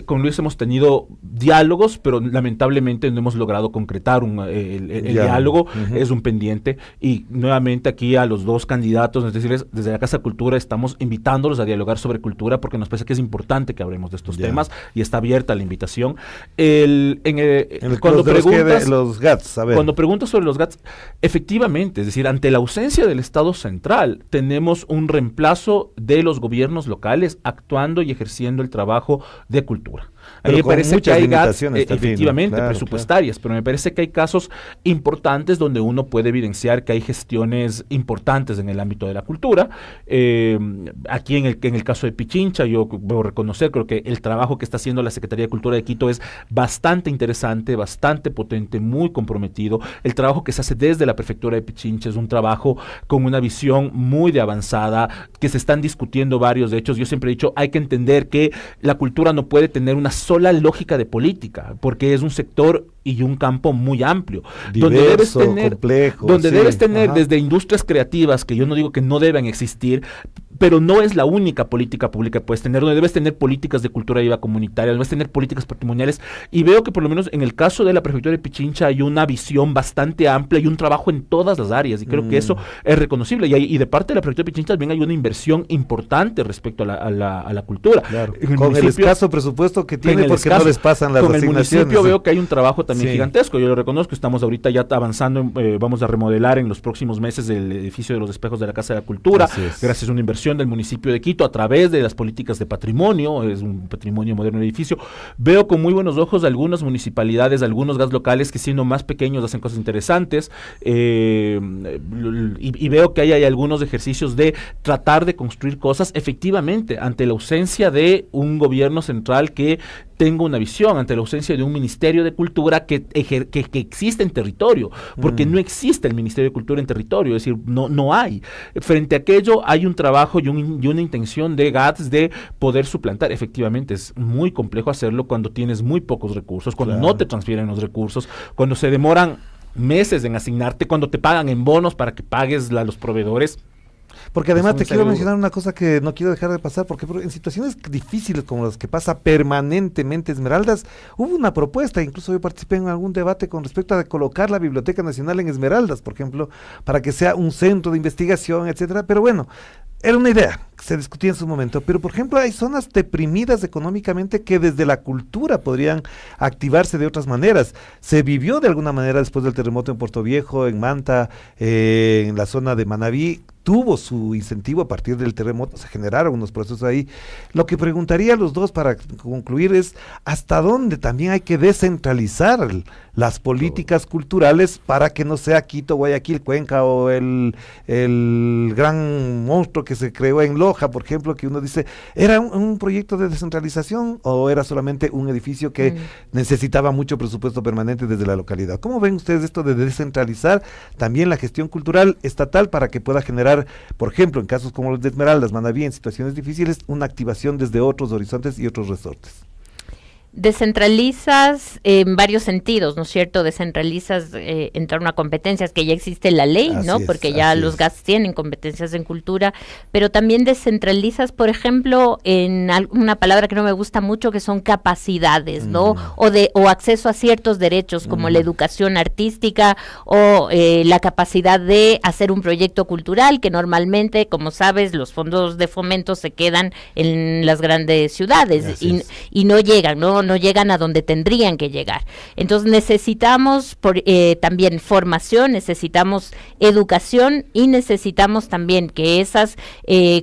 con Luis hemos tenido diálogos, pero lamentablemente no hemos logrado concretar el diálogo, es un pendiente, y nuevamente aquí a los dos candidatos, es decir, desde la Casa de Cultura estamos invitándolos a dialogar sobre cultura porque nos parece que es importante que hablemos de estos temas, y está abierta la invitación. Cuando preguntas sobre los GATS, efectivamente, es decir, ante la ausencia del Estado central, tenemos un reemplazo de los gobiernos locales actuando y ejerciendo el trabajo de cultura. A mí me parece que hay GATS, efectivamente, presupuestarias, pero me parece que hay casos importantes donde uno puede evidenciar que hay gestiones importantes en el ámbito de la cultura. Aquí en el caso de Pichincha, yo debo reconocer, creo que el trabajo que está haciendo la Secretaría de Cultura de Quito es bastante interesante, bastante potente, muy comprometido. El trabajo que se hace desde la Prefectura de Pichincha es un trabajo con una visión muy de avanzada, que se están discutiendo varios hechos. Yo siempre he dicho, hay que entender que la cultura no puede tener una sola lógica de política, porque es un sector y un campo muy amplio, diverso, complejo, debes tener desde industrias creativas, que yo no digo que no deben existir, pero no es la única política pública que puedes tener, donde debes tener políticas de cultura viva comunitaria, debes tener políticas patrimoniales, y veo que por lo menos en el caso de la Prefectura de Pichincha hay una visión bastante amplia y un trabajo en todas las áreas, y creo que eso es reconocible, y de parte de la Prefectura de Pichincha también hay una inversión importante respecto a la cultura. Claro. Con el escaso presupuesto que tiene, porque no les pasan las asignaciones. Con el municipio veo que hay un trabajo también gigantesco, yo lo reconozco. Estamos ahorita ya avanzando, vamos a remodelar en los próximos meses el edificio de los espejos de la Casa de la Cultura, gracias a una inversión del municipio de Quito a través de las políticas de patrimonio, es un patrimonio moderno el edificio. Veo con muy buenos ojos algunas municipalidades, algunos GATS locales que siendo más pequeños hacen cosas interesantes, y veo que hay algunos ejercicios de tratar de construir cosas efectivamente ante la ausencia de un gobierno central que tenga una visión, ante la ausencia de un Ministerio de Cultura que existe en territorio, porque no existe el Ministerio de Cultura en territorio, es decir, no hay. Frente a aquello hay un trabajo y una intención de GATS de poder suplantar. Efectivamente, es muy complejo hacerlo cuando tienes muy pocos recursos, cuando no te transfieren los recursos, cuando se demoran meses en asignarte, cuando te pagan en bonos para que pagues a los proveedores. Porque además te quiero mencionar una cosa que no quiero dejar de pasar, porque en situaciones difíciles como las que pasa permanentemente Esmeraldas, hubo una propuesta, incluso yo participé en algún debate con respecto a colocar la Biblioteca Nacional en Esmeraldas, por ejemplo, para que sea un centro de investigación, etcétera, pero bueno, era una idea, se discutía en su momento, pero por ejemplo hay zonas deprimidas económicamente que desde la cultura podrían activarse de otras maneras. Se vivió de alguna manera después del terremoto en Puerto Viejo, en Manta, en la zona de Manabí, tuvo su incentivo a partir del terremoto, se generaron unos procesos ahí. Lo que preguntaría a los dos para concluir es hasta dónde también hay que descentralizar las políticas culturales para que no sea Quito, Guayaquil, Cuenca o el gran monstruo que se creó en Loja, por ejemplo, que uno dice, ¿era un proyecto de descentralización o era solamente un edificio que necesitaba mucho presupuesto permanente desde la localidad? ¿Cómo ven ustedes esto de descentralizar también la gestión cultural estatal para que pueda generar, por ejemplo, en casos como los de Esmeraldas, Manabí, en situaciones difíciles, una activación desde otros horizontes y otros resortes? Descentralizas en varios sentidos, ¿no es cierto? Descentralizas en torno a competencias que ya existe en la ley, ¿no? Porque ya los GATS tienen competencias en cultura, pero también descentralizas, por ejemplo, en una palabra que no me gusta mucho, que son capacidades, ¿no? O acceso a ciertos derechos, como la educación artística o la capacidad de hacer un proyecto cultural, que normalmente, como sabes, los fondos de fomento se quedan en las grandes ciudades y no llegan, no llegan a donde tendrían que llegar. Entonces necesitamos también formación, necesitamos educación y necesitamos también que esas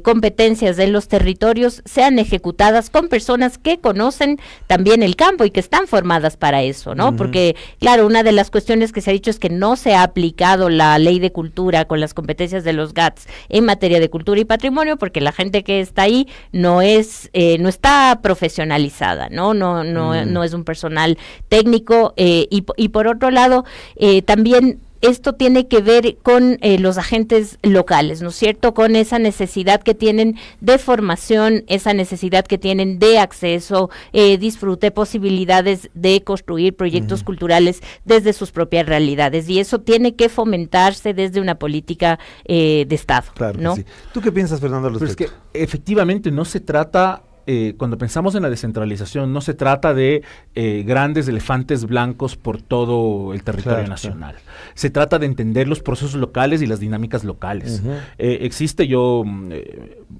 competencias de los territorios sean ejecutadas con personas que conocen también el campo y que están formadas para eso, ¿no? Porque, claro, una de las cuestiones que se ha dicho es que no se ha aplicado la ley de cultura con las competencias de los GATS en materia de cultura y patrimonio, porque la gente que está ahí no está profesionalizada, no es un personal técnico, y por otro lado, también esto tiene que ver con los agentes locales, ¿no es cierto? Con esa necesidad que tienen de formación, esa necesidad que tienen de acceso, disfrute, posibilidades de construir proyectos culturales desde sus propias realidades. Y eso tiene que fomentarse desde una política de Estado, claro, ¿no? Sí. ¿Tú qué piensas, Fernando, al respecto? Pero es que efectivamente no se trata... cuando pensamos en la descentralización, no se trata de grandes elefantes blancos por todo el territorio nacional. Se trata de entender los procesos locales y las dinámicas locales. Existe,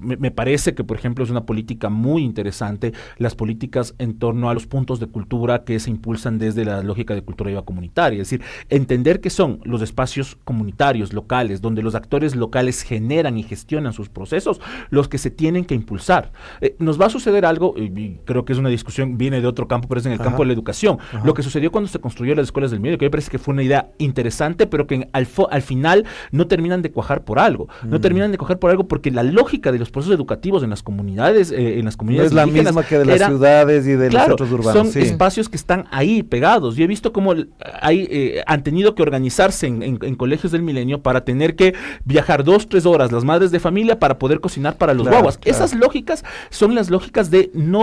me parece que, por ejemplo, es una política muy interesante, las políticas en torno a los puntos de cultura que se impulsan desde la lógica de cultura viva comunitaria. Es decir, entender que son los espacios comunitarios, locales, donde los actores locales generan y gestionan sus procesos, los que se tienen que impulsar. Nos va a suceder algo, y creo que es una discusión, viene de otro campo, pero es en el campo de la educación. Lo que sucedió cuando se construyó las escuelas del medio, que me parece que fue una idea interesante, pero que al final no terminan de cuajar por algo. No terminan de cuajar por algo porque la lógica de los procesos educativos en las comunidades no es la misma que de las ciudades y de los centros urbanos. Son espacios que están ahí pegados. Yo he visto cómo han tenido que organizarse en colegios del milenio para tener que viajar 2-3 horas las madres de familia para poder cocinar para los guaguas. Esas lógicas son las lógicas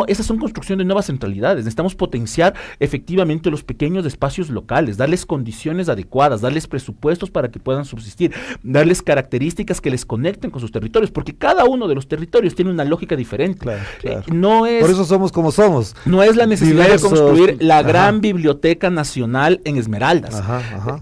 esas son construcción de nuevas centralidades. Necesitamos potenciar efectivamente los pequeños espacios locales, darles condiciones adecuadas, darles presupuestos para que puedan subsistir, darles características que les conecten con sus territorios, porque cada uno de los territorios tiene una lógica diferente. Por eso somos como somos. No es la necesidad de construir la gran biblioteca nacional en Esmeraldas,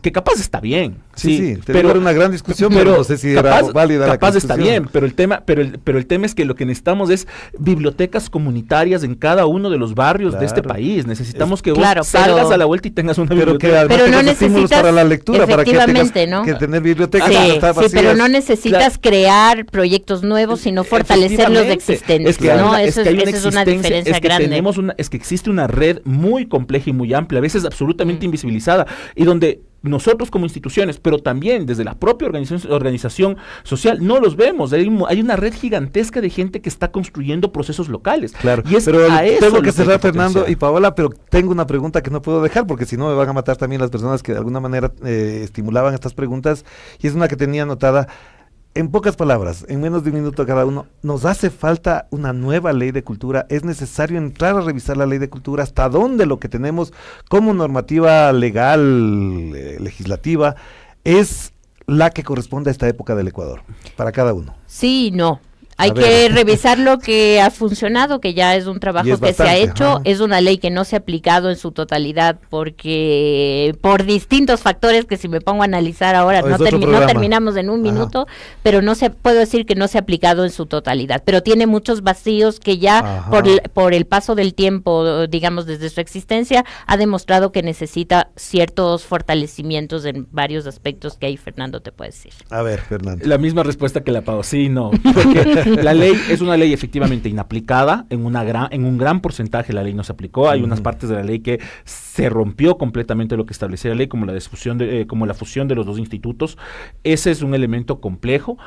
que capaz está bien. Sí, pero una gran discusión, pero no sé si era válida la construcción. Capaz está bien, pero el tema es que lo que necesitamos es bibliotecas comunitarias en cada uno de los barrios de este país. Necesitamos que vos salgas a la vuelta y tengas una biblioteca. Pero no necesitas para la lectura, para que tengas que tener bibliotecas. Pero no necesitas crear proyectos nuevos, sino fortalecer los existentes. Esa es una diferencia grande. Es que existe una red muy compleja y muy amplia, a veces absolutamente invisibilizada, y donde nosotros como instituciones, pero también desde la propia organización social, no los vemos. Hay una red gigantesca de gente que está construyendo procesos locales. Claro, y pero tengo que cerrar, Fernando y Paola, pero tengo una pregunta que no puedo dejar, porque si no me van a matar también las personas que de alguna manera estimulaban estas preguntas, y es una que tenía anotada. En pocas palabras, en menos de un minuto cada uno, ¿nos hace falta una nueva ley de cultura? ¿Es necesario entrar a revisar la ley de cultura? ¿Hasta dónde lo que tenemos como normativa legal, legislativa, es la que corresponde a esta época del Ecuador? Para cada uno. Sí, no. Hay que revisar lo que ha funcionado, que ya es un trabajo que se ha hecho. Es una ley que no se ha aplicado en su totalidad porque por distintos factores que si me pongo a analizar ahora no terminamos en un minuto, pero puedo decir que no se ha aplicado en su totalidad. Pero tiene muchos vacíos que ya por el paso del tiempo, digamos desde su existencia, ha demostrado que necesita ciertos fortalecimientos en varios aspectos que ahí Fernando te puede decir. A ver, Fernando. La misma respuesta que la Pau, sí, no. Porque la ley es una ley efectivamente inaplicada, en un gran porcentaje la ley no se aplicó, hay unas partes de la ley que se rompió completamente lo que establecía la ley, como la fusión de los dos institutos. Ese es un elemento complejo,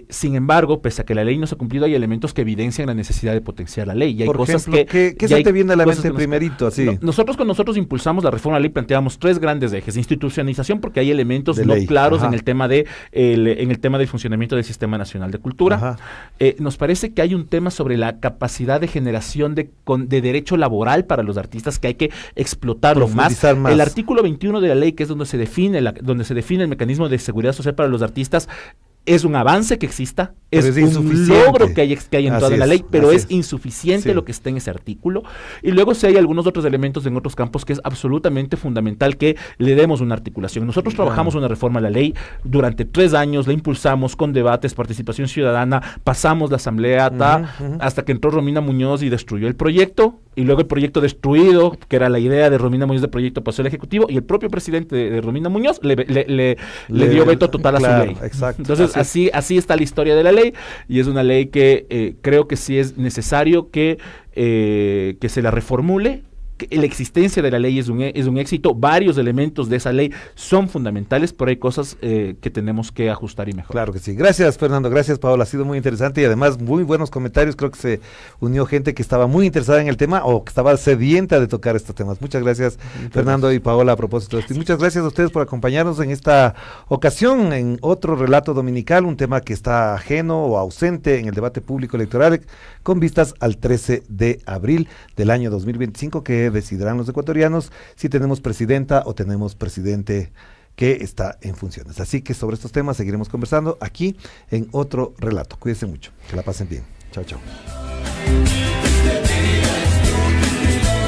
sin embargo, pese a que la ley no se ha cumplido, hay elementos que evidencian la necesidad de potenciar la ley, y hay por cosas ejemplo, ¿qué se te viene a la mente primerito? Así. Cuando nosotros impulsamos la reforma de la ley, planteamos 3 grandes ejes: institucionalización, porque hay elementos no claros en el tema del funcionamiento del Sistema Nacional de Cultura. Nos parece que hay un tema sobre la capacidad de generación de derecho laboral para los artistas que hay que explotarlo más. El artículo 21 de la ley, que es donde se define el mecanismo de seguridad social para los artistas, es un avance que exista, es un logro que hay en toda la ley, pero es insuficiente lo que está en ese artículo. Y luego sí hay algunos otros elementos en otros campos que es absolutamente fundamental que le demos una articulación. Nosotros trabajamos una reforma a la ley durante 3 años, la impulsamos con debates, participación ciudadana, pasamos la asamblea hasta que entró Romina Muñoz y destruyó el proyecto, y luego el proyecto destruido, que era la idea de Romina Muñoz de proyecto, pasó al Ejecutivo, y el propio presidente de Romina Muñoz le dio veto total a su ley. Exacto. Entonces, así está la historia de la ley, y es una ley que creo que sí es necesario que se la reformule. La existencia de la ley es un éxito, varios elementos de esa ley son fundamentales, pero hay cosas que tenemos que ajustar y mejorar. Claro que sí. Gracias, Fernando, gracias, Paola, ha sido muy interesante y además muy buenos comentarios. Creo que se unió gente que estaba muy interesada en el tema o que estaba sedienta de tocar estos temas. Muchas gracias, Fernando y Paola, a propósito de esto. Y muchas gracias a ustedes por acompañarnos en esta ocasión en otro relato dominical, un tema que está ajeno o ausente en el debate público electoral con vistas al 13 de abril del año 2025, que decidirán los ecuatorianos si tenemos presidenta o tenemos presidente que está en funciones. Así que sobre estos temas seguiremos conversando aquí en otro relato. Cuídense mucho, que la pasen bien. Chao, chao.